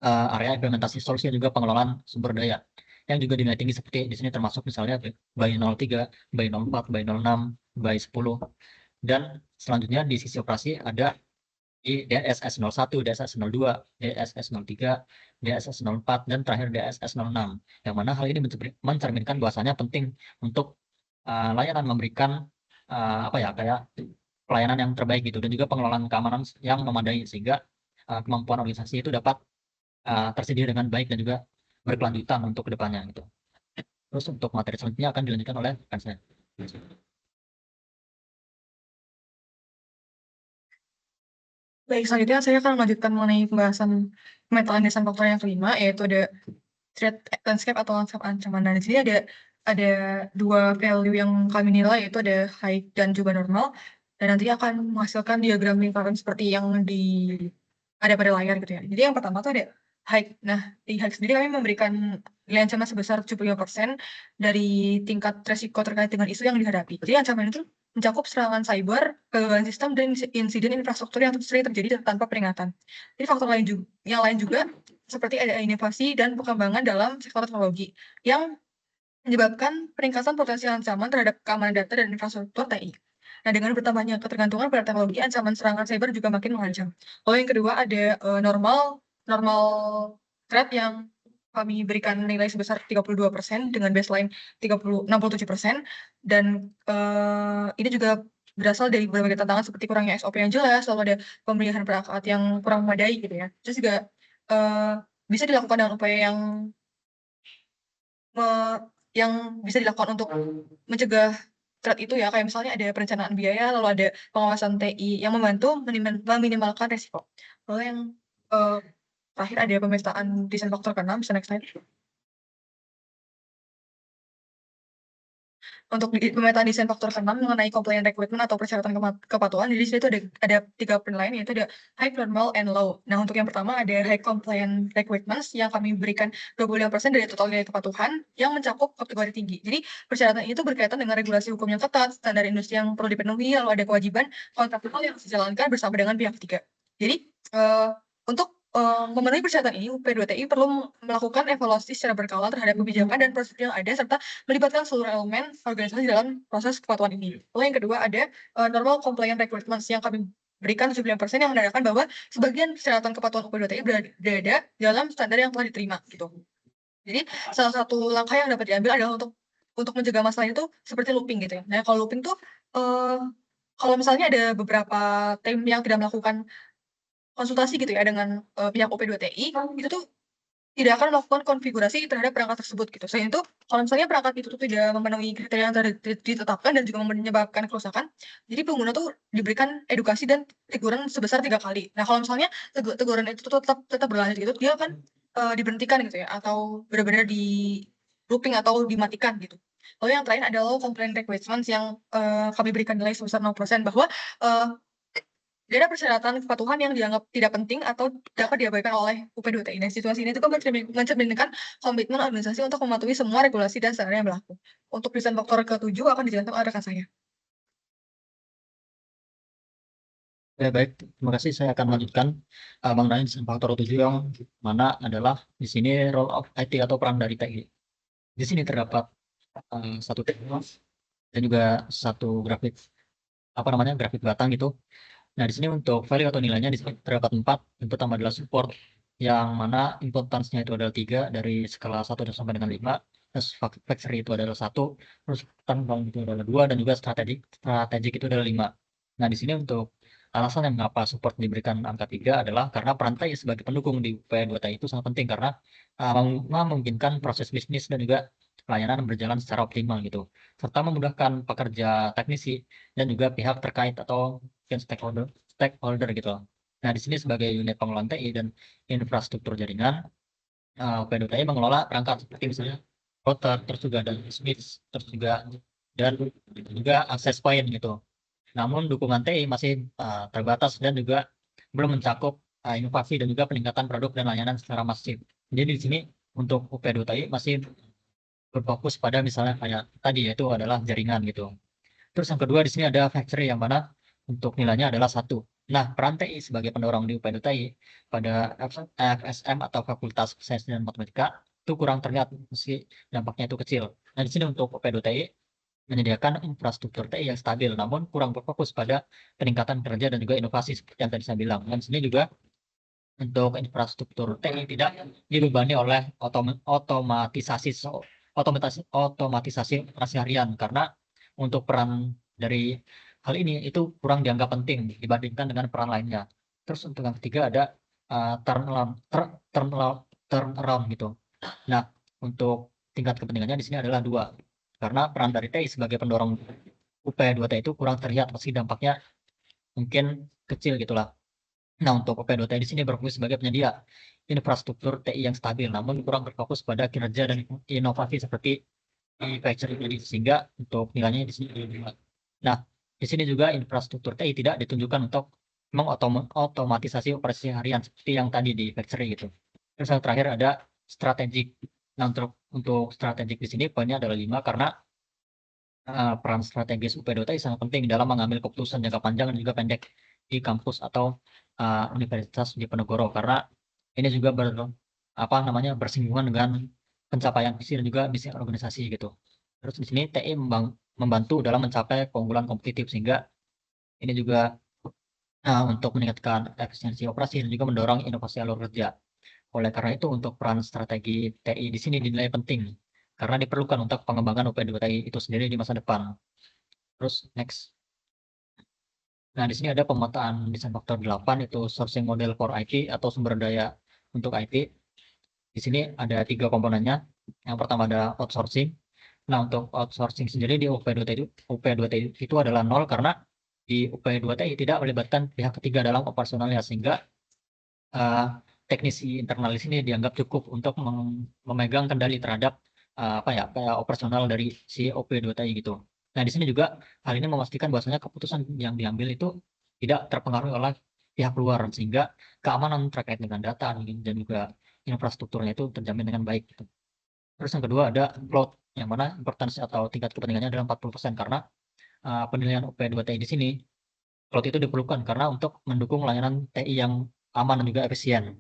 area implementasi solusi dan juga pengelolaan sumber daya yang juga dinilai tinggi seperti di sini termasuk misalnya BAI 03, BAI 04, BAI 06, BAI 10. Dan selanjutnya di sisi operasi ada di DSS 01, DSS 02, DSS 03, DSS 04, dan terakhir DSS 06. Yang mana hal ini mencerminkan bahwasannya penting untuk layanan memberikan kayak pelayanan yang terbaik gitu dan juga pengelolaan keamanan yang memadai sehingga kemampuan organisasi itu dapat tersedia dengan baik dan juga berkelanjutan untuk kedepannya gitu. Terus untuk materi selanjutnya akan dilanjutkan oleh rekan saya. Baik, selanjutnya saya akan melanjutkan mengenai pembahasan pemetaan desain faktor yang kelima, yaitu ada threat landscape atau landscape ancaman. Dan di sini ada dua value yang kami nilai, yaitu ada high dan juga normal. Dan nanti akan menghasilkan diagram lingkaran seperti yang ada pada layar gitu ya. Jadi yang pertama tuh ada high. Nah, di high sendiri kami memberikan nilai ancaman sebesar 75% dari tingkat resiko terkait dengan isu yang dihadapi. Jadi ancaman itu mencakup serangan cyber, kegagalan sistem, dan insiden infrastruktur yang sering terjadi tanpa peringatan. Jadi faktor yang lain juga seperti ada inovasi dan perkembangan dalam sektor teknologi yang menyebabkan peningkatan potensi ancaman terhadap keamanan data dan infrastruktur TI. Nah, dengan bertambahnya ketergantungan pada teknologi, ancaman serangan cyber juga makin mengancam. Lalu yang kedua ada normal threat yang kami berikan nilai sebesar 32% dengan baseline 67%. Dan ini juga berasal dari berbagai tantangan seperti kurangnya SOP yang jelas, lalu ada pemilihan perangkat yang kurang memadai gitu ya. Terus juga bisa dilakukan dengan upaya yang bisa dilakukan untuk mencegah threat itu ya, kayak misalnya ada perencanaan biaya, lalu ada pengawasan TI yang membantu meminimalkan resiko. Lalu yang terakhir ada pemetaan desain faktor ke-6, bisa next slide. Untuk pemetaan desain faktor ke-6 mengenai compliant recruitment atau persyaratan kepatuhan, jadi di situ ada 3 penilaian, yaitu ada high, normal, and low. Nah, untuk yang pertama ada high compliant recruitment yang kami berikan 25% dari total nilai kepatuhan yang mencakup kategori tinggi. Jadi persyaratan itu berkaitan dengan regulasi hukum yang ketat, standar industri yang perlu dipenuhi, lalu ada kewajiban kontraktual yang dijalankan bersama dengan pihak ketiga. Jadi untuk memenuhi persyaratan ini, UP2TI perlu melakukan evaluasi secara berkala terhadap kebijakan dan prosedur yang ada serta melibatkan seluruh elemen organisasi dalam proses kepatuhan ini. Lalu yang kedua ada normal compliant requirements yang kami berikan 75% yang menandakan bahwa sebagian persyaratan kepatuhan UP2TI berada dalam standar yang telah diterima gitu. Jadi salah satu langkah yang dapat diambil adalah untuk mencegah masalah itu seperti looping gitu ya. Nah, kalau looping tuh kalau misalnya ada beberapa tim yang tidak melakukan konsultasi gitu ya dengan pihak UP2TI, itu tuh tidak akan melakukan konfigurasi terhadap perangkat tersebut gitu. Selain itu, kalau misalnya perangkat itu tuh tidak memenuhi kriteria yang ditetapkan dan juga menyebabkan kerusakan, jadi pengguna tuh diberikan edukasi dan teguran sebesar 3 kali. Nah, kalau misalnya teguran itu tuh tetap berlanjut gitu, dia akan diberhentikan gitu ya, atau benar-benar di looping atau dimatikan gitu. Lalu yang terakhir adalah complaint requirements yang kami berikan nilai sebesar 0% bahwa ada persyaratan kepatuhan yang dianggap tidak penting atau dapat diabaikan oleh UP2TI. Nah, situasi ini juga mencerminkan komitmen organisasi untuk mematuhi semua regulasi dan standar yang berlaku. Untuk desain faktor ke-7 akan dijelaskan oleh rekan saya. Baik, terima kasih. Saya akan melanjutkan mengenai desain faktor 7 yang mana adalah di sini role of IT atau peran dari TI. Di sini terdapat satu table dan juga satu grafik grafik batang gitu. Nah, di sini untuk value atau nilainya di sini terdapat 4. Yang pertama adalah support, yang mana importance-nya itu adalah 3 dari skala 1 sampai dengan 5. Terus factory itu adalah 1, terus turnaround itu adalah 2, dan juga strategik itu adalah 5. Nah, di sini untuk alasan yang mengapa support diberikan angka 3 adalah karena peran TI sebagai pendukung di UP2TI itu sangat penting karena memungkinkan proses bisnis dan juga pelayanan berjalan secara optimal gitu, serta memudahkan pekerja teknisi dan juga pihak terkait atau stakeholder gitu. Nah, di sini sebagai unit pengelolaan TI dan infrastruktur jaringan, UP2TI mengelola perangkat seperti misalnya router, terus juga ada switch, terus juga dan juga access point gitu. Namun dukungan TI masih terbatas dan juga belum mencakup inovasi dan juga peningkatan produk dan layanan secara masif. Jadi di sini untuk UP2TI masih berfokus pada misalnya kayak tadi yaitu adalah jaringan gitu. Terus yang kedua di sini ada factory yang mana untuk nilainya adalah 1. Nah, peran TI sebagai pendorong di UP2TI pada FSM atau Fakultas Sains dan Matematika itu kurang terlihat meski dampaknya itu kecil. Nah, di sini untuk UP2TI menyediakan infrastruktur TI yang stabil, namun kurang berfokus pada peningkatan kerja dan juga inovasi seperti yang tadi saya bilang. Dan sini juga untuk infrastruktur TI tidak dibebani oleh otomatisasi operasi harian karena untuk peran dari hal ini itu kurang dianggap penting dibandingkan dengan peran lainnya. Terus untuk yang ketiga ada turnaround gitu. Nah, untuk tingkat kepentingannya di sini adalah 2. Karena peran dari TI sebagai pendorong UP2TI itu kurang terlihat meski dampaknya mungkin kecil gitulah. Nah, untuk OP2TI di sini berfungsi sebagai penyedia infrastruktur TI yang stabil, namun kurang berfokus pada kinerja dan inovasi seperti manufacturing tadi, sehingga untuk nilainya di sini lebih tinggi. Nah, di sini juga infrastruktur TI tidak ditunjukkan untuk mengotomatisasi operasi harian seperti yang tadi di factory gitu. Terus yang terakhir ada strategik. Nah, untuk strategik di sini poinnya adalah 5 karena peran strategis UP2TI sangat penting dalam mengambil keputusan jangka panjang dan juga pendek di kampus atau Universitas Diponegoro karena ini juga bersinggungan dengan pencapaian visi dan juga misi organisasi gitu. Terus di sini TI membantu dalam mencapai keunggulan kompetitif sehingga ini juga untuk meningkatkan efisiensi operasi dan juga mendorong inovasi alur kerja. Oleh karena itu untuk peran strategi TI di sini dinilai penting karena diperlukan untuk pengembangan UP2TI itu sendiri di masa depan. Terus next. Nah, di sini ada pemetaan desain faktor 8 itu sourcing model for IT atau sumber daya untuk IT. Di sini ada 3 komponennya. Yang pertama ada outsourcing. Nah, untuk outsourcing sendiri di UP2TI itu adalah 0 karena di UP2TI tidak melibatkan pihak ketiga dalam operasionalnya sehingga teknisi internal di sini dianggap cukup untuk memegang kendali terhadap kayak operasional dari si OP2TI gitu. Nah, di sini juga hal ini memastikan bahwasanya keputusan yang diambil itu tidak terpengaruhi oleh pihak luar sehingga keamanan terkait dengan data dan juga infrastrukturnya itu terjamin dengan baik gitu. Terus yang kedua ada cloud yang mana importansi atau tingkat kepentingannya adalah 40% karena penilaian UP2TI di sini cloud itu diperlukan karena untuk mendukung layanan TI yang aman dan juga efisien.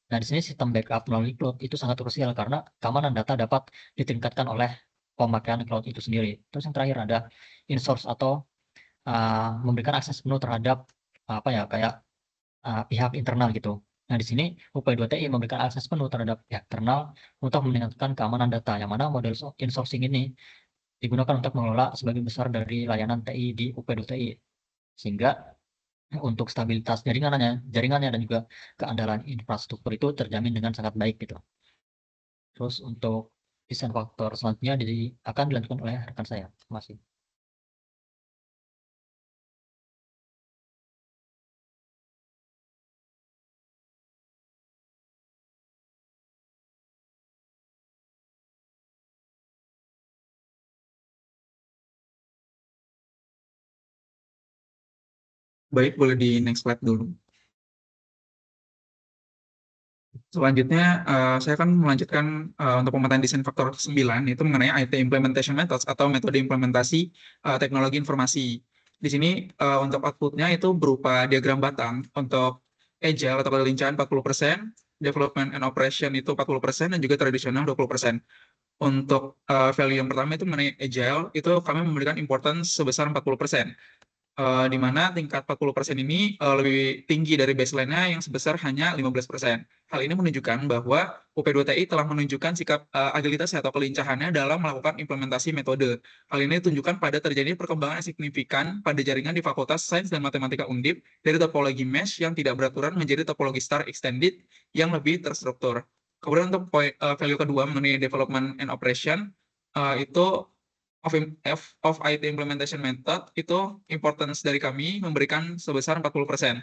Nah, di sini sistem backup melalui cloud itu sangat krusial karena keamanan data dapat ditingkatkan oleh pemakaian cloud itu sendiri. Terus yang terakhir ada in-source atau memberikan akses penuh terhadap kayak pihak internal gitu. Nah, di sini UP2TI memberikan akses penuh terhadap pihak internal untuk meningkatkan keamanan data, yang mana model in-sourcing ini digunakan untuk mengelola sebagian besar dari layanan TI di UP2TI. Sehingga untuk stabilitas jaringannya dan juga keandalan infrastruktur itu terjamin dengan sangat baik gitu. Terus untuk desain faktor selanjutnya akan dilanjutkan oleh rekan saya. Terima kasih. Baik, boleh di next slide dulu. Selanjutnya, saya akan melanjutkan untuk pemetaan desain faktor 9, itu mengenai IT Implementation Methods atau metode implementasi teknologi informasi. Di sini untuk outputnya itu berupa diagram batang untuk Agile atau kelincahan 40%, Development and Operation itu 40%, dan juga tradisional 20%. Untuk value yang pertama itu mengenai Agile, itu kami memberikan importance sebesar 40%. Di mana tingkat 40% ini lebih tinggi dari baseline-nya yang sebesar hanya 15%. Hal ini menunjukkan bahwa UP2TI telah menunjukkan sikap agilitas atau kelincahannya dalam melakukan implementasi metode. Hal ini ditunjukkan pada terjadi perkembangan yang signifikan pada jaringan di Fakultas Sains dan Matematika Undip dari topologi mesh yang tidak beraturan menjadi topologi star extended yang lebih terstruktur. Kemudian untuk value kedua mengenai development and operation, itu of IT implementation method itu importance dari kami memberikan sebesar 40%.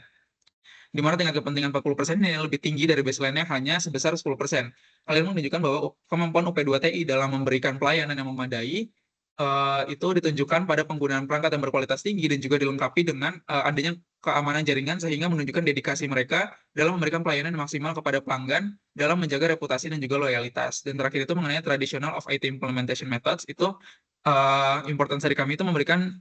di mana tingkat kepentingan 40% ini lebih tinggi dari baseline-nya hanya sebesar 10%. Hal ini menunjukkan bahwa kemampuan UP2TI dalam memberikan pelayanan yang memadai itu ditunjukkan pada penggunaan perangkat yang berkualitas tinggi dan juga dilengkapi dengan adanya keamanan jaringan sehingga menunjukkan dedikasi mereka dalam memberikan pelayanan yang maksimal kepada pelanggan dalam menjaga reputasi dan juga loyalitas. Dan terakhir itu mengenai traditional of IT implementation methods itu importance dari kami itu memberikan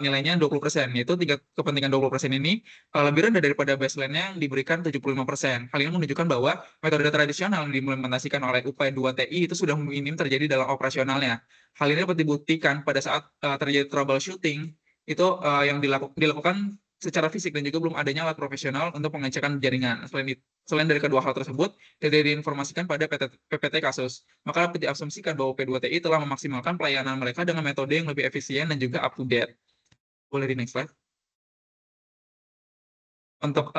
nilainya 20%, yaitu tingkat kepentingan 20% ini lebih rendah daripada baseline-nya yang diberikan 75%. Hal ini menunjukkan bahwa metode tradisional yang diimplementasikan oleh UP2TI itu sudah minim terjadi dalam operasionalnya. Hal ini dapat dibuktikan pada saat terjadi troubleshooting itu yang dilakukan secara fisik dan juga belum adanya alat profesional untuk pengecekan jaringan. Selain dari kedua hal tersebut, tidak diinformasikan pada PPT kasus. Maka dapat diasumsikan bahwa P2TI telah memaksimalkan pelayanan mereka dengan metode yang lebih efisien dan juga up to date. Boleh di next slide. Untuk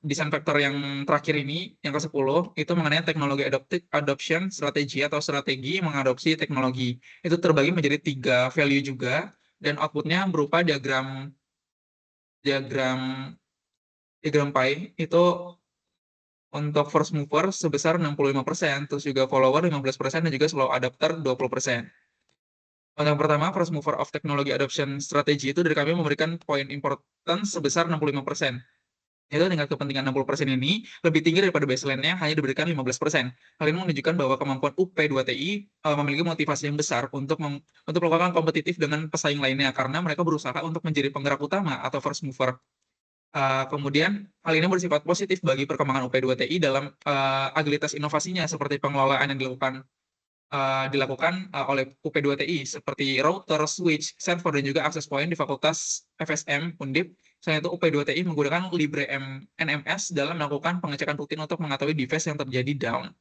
desain faktor yang terakhir ini, yang ke-10, itu mengenai teknologi adoption strategi atau strategi mengadopsi teknologi. Itu terbagi menjadi 3 value juga, dan outputnya berupa diagram pie, itu untuk first mover sebesar 65%, terus juga follower 15%, dan juga slow adapter 20%. Untuk yang pertama, first mover of technology adoption strategy itu dari kami memberikan poin importance sebesar 65%. Itu tingkat kepentingan 60% ini lebih tinggi daripada baseline-nya hanya diberikan 15%. Hal ini menunjukkan bahwa kemampuan UP2TI memiliki motivasi yang besar untuk melakukan kompetitif dengan pesaing lainnya karena mereka berusaha untuk menjadi penggerak utama atau first mover. Kemudian hal ini bersifat positif bagi perkembangan UP2TI dalam agilitas inovasinya seperti pengelolaan yang dilakukan oleh UP2TI seperti router, switch, server, dan juga access point di Fakultas FSM Undip. Selain itu, UP2TI menggunakan Libre NMS dalam melakukan pengecekan rutin untuk mengetahui device yang terjadi down.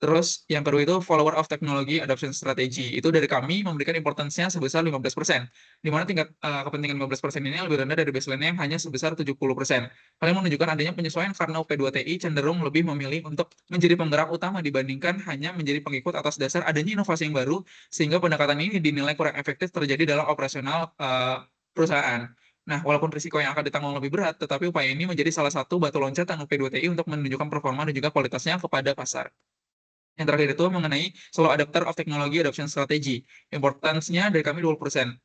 Terus yang kedua itu follower of technology adoption strategy. Itu dari kami memberikan importance-nya sebesar 15%. Di mana tingkat kepentingan 15% ini lebih rendah dari baseline yang hanya sebesar 70%. Hal ini menunjukkan adanya penyesuaian karena UP2TI cenderung lebih memilih untuk menjadi penggerak utama dibandingkan hanya menjadi pengikut atas dasar adanya inovasi yang baru, sehingga pendekatan ini dinilai kurang efektif terjadi dalam operasional perusahaan. Nah, walaupun risiko yang akan ditanggung lebih berat, tetapi upaya ini menjadi salah satu batu loncatan UP2TI untuk menunjukkan performa dan juga kualitasnya kepada pasar. Yang terakhir itu mengenai slow adapter of technology adoption strategy. Importance-nya dari kami 20%.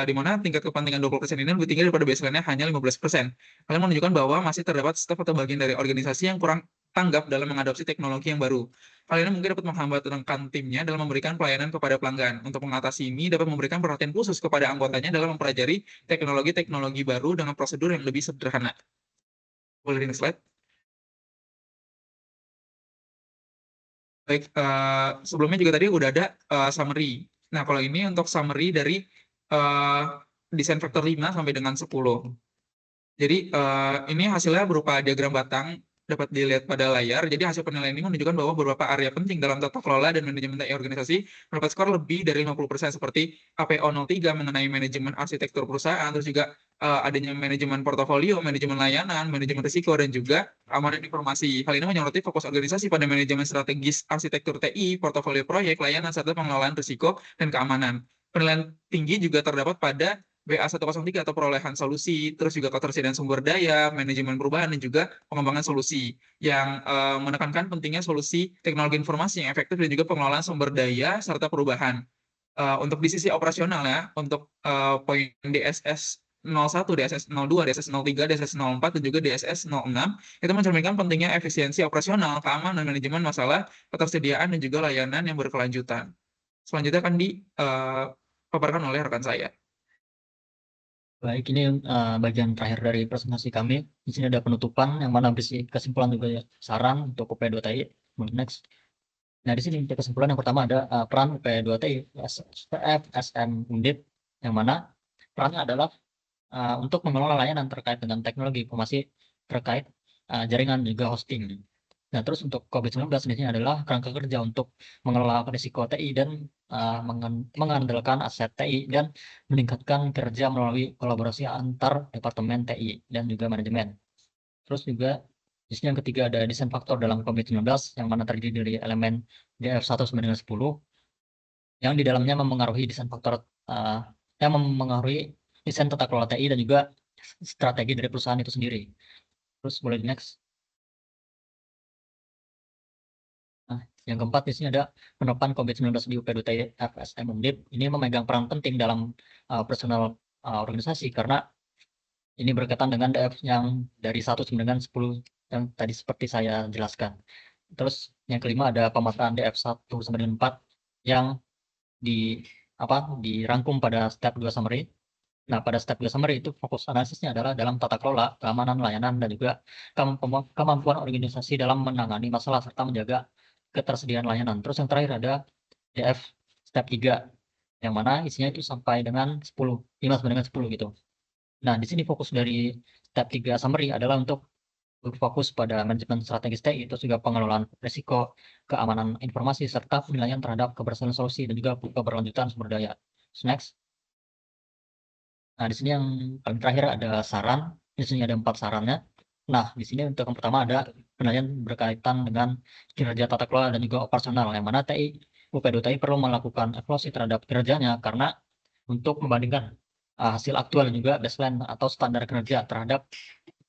Di mana tingkat kepentingan 20% ini lebih tinggi daripada baseline-nya hanya 15%. Hal ini menunjukkan bahwa masih terdapat staf atau bagian dari organisasi yang kurang tanggap dalam mengadopsi teknologi yang baru. Hal ini mungkin dapat menghambat rekan timnya dalam memberikan pelayanan kepada pelanggan. Untuk mengatasi ini, dapat memberikan perhatian khusus kepada anggotanya dalam mempelajari teknologi-teknologi baru dengan prosedur yang lebih sederhana. Boleh di next slide? Baik, sebelumnya juga tadi udah ada summary. Nah, kalau ini untuk summary dari desain faktor 5 sampai dengan 10. Jadi, ini hasilnya berupa diagram batang, dapat dilihat pada layar. Jadi hasil penilaian ini menunjukkan bahwa beberapa area penting dalam tata kelola dan manajemen TI organisasi mendapat skor lebih dari 50%, seperti APO 03 mengenai manajemen arsitektur perusahaan, terus juga adanya manajemen portofolio, manajemen layanan, manajemen risiko, dan juga keamanan informasi. Hal ini menyoroti fokus organisasi pada manajemen strategis arsitektur TI, portofolio proyek, layanan, serta pengelolaan risiko dan keamanan. Penilaian tinggi juga terdapat pada BA103 atau perolehan solusi, terus juga ketersediaan sumber daya, manajemen perubahan, dan juga pengembangan solusi yang menekankan pentingnya solusi teknologi informasi yang efektif dan juga pengelolaan sumber daya serta perubahan. Untuk di sisi operasional ya, untuk poin DSS 01, DSS 02, DSS 03, DSS 04, dan juga DSS 06, itu mencerminkan pentingnya efisiensi operasional, keamanan, manajemen masalah, ketersediaan, dan juga layanan yang berkelanjutan. Selanjutnya akan dipaparkan oleh rekan saya. Baik, ini bagian terakhir dari presentasi kami. Di sini ada penutupan yang mana berisi kesimpulan juga ya, saran untuk UP2TI. Next. Nah, di sini kesimpulan yang pertama ada peran UP2TI FSM Undip, yang mana perannya adalah untuk mengelola layanan terkait dengan teknologi informasi terkait jaringan juga hosting. Nah, terus untuk COVID-19 di sini adalah kerangka kerja untuk mengelola risiko TI dan mengandalkan aset TI dan meningkatkan kerja melalui kolaborasi antar departemen TI dan juga manajemen. Terus juga di sini yang ketiga ada desain faktor dalam COVID-19 yang mana terdiri dari elemen DF1 sampai dengan 10 yang di dalamnya memengaruhi desain faktor yang memengaruhi desain tata kelola TI dan juga strategi dari perusahaan itu sendiri. Terus boleh next. Nah, yang keempat di sini ada penerapan COVID-19 di UP2TI FSM Undip. Ini memegang peran penting dalam personal organisasi karena ini berkaitan dengan DF yang dari 1 sampai dengan 10 yang tadi seperti saya jelaskan. Terus yang kelima ada pemaparan DF 1 sampai dengan 4 yang dirangkum pada step 2 summary. Nah, pada step 2 summary itu fokus analisisnya adalah dalam tata kelola, keamanan layanan, dan juga kemampuan organisasi dalam menangani masalah serta menjaga ketersediaan layanan. Terus yang terakhir ada DF step 3 yang mana isinya itu sampai dengan 10, 5 sampai dengan 10 gitu. Nah, di sini fokus dari step 3 summary adalah untuk berfokus pada manajemen strategis TI, terus juga pengelolaan risiko, keamanan informasi, serta penilaian terhadap keberhasilan solusi dan juga keberlanjutan sumber daya. Next. Nah, di sini yang paling terakhir ada saran. Di sini ada 4 sarannya. Nah, di sini untuk yang pertama ada penilaian berkaitan dengan kinerja tata kelola dan juga operasional, yang mana UP2TI perlu melakukan evaluasi terhadap kinerjanya karena untuk membandingkan hasil aktual dan juga baseline atau standar kinerja terhadap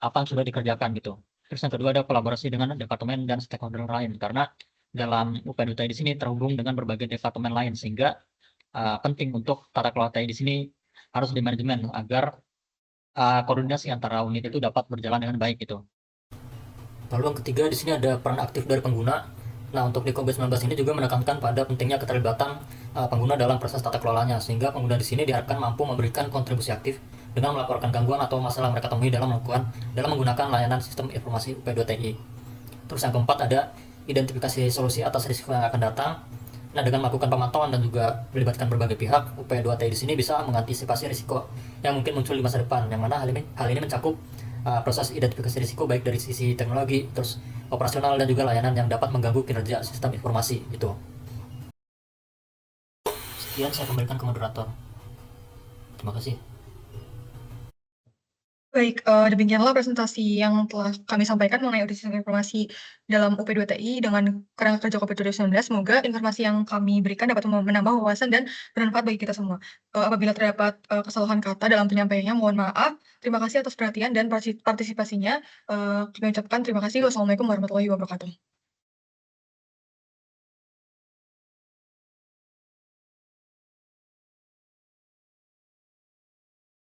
apa yang sudah dikerjakan gitu. Terus yang kedua ada kolaborasi dengan departemen dan stakeholder lain karena dalam UP2TI di sini terhubung dengan berbagai departemen lain sehingga penting untuk tata kelola TI di sini harus di manajemen agar koordinasi antara unit itu dapat berjalan dengan baik gitu. Lalu yang ketiga di sini ada peran aktif dari pengguna. Nah, untuk di COVID-19 ini juga menekankan pada pentingnya keterlibatan pengguna dalam proses tata kelolanya, sehingga pengguna di sini diharapkan mampu memberikan kontribusi aktif dengan melaporkan gangguan atau masalah mereka temui dalam menggunakan layanan sistem informasi UP2TI. Terus yang keempat ada identifikasi solusi atas risiko yang akan datang. Nah, dengan melakukan pemantauan dan juga melibatkan berbagai pihak, UP2TI di sini bisa mengantisipasi risiko yang mungkin muncul di masa depan, yang mana hal ini mencakup proses identifikasi risiko baik dari sisi teknologi, terus operasional dan juga layanan yang dapat mengganggu kinerja sistem informasi itu. Sekian saya kembalikan ke moderator. Terima kasih. Baik, demikianlah presentasi yang telah kami sampaikan mengenai audit sistem informasi dalam UP2TI dengan kerangka kerja COVID-19. Semoga informasi yang kami berikan dapat menambah wawasan dan bermanfaat bagi kita semua. Apabila terdapat kesalahan kata dalam penyampaiannya, mohon maaf. Terima kasih atas perhatian dan partisipasinya. Kami ucapkan terima kasih. Wassalamualaikum warahmatullahi wabarakatuh.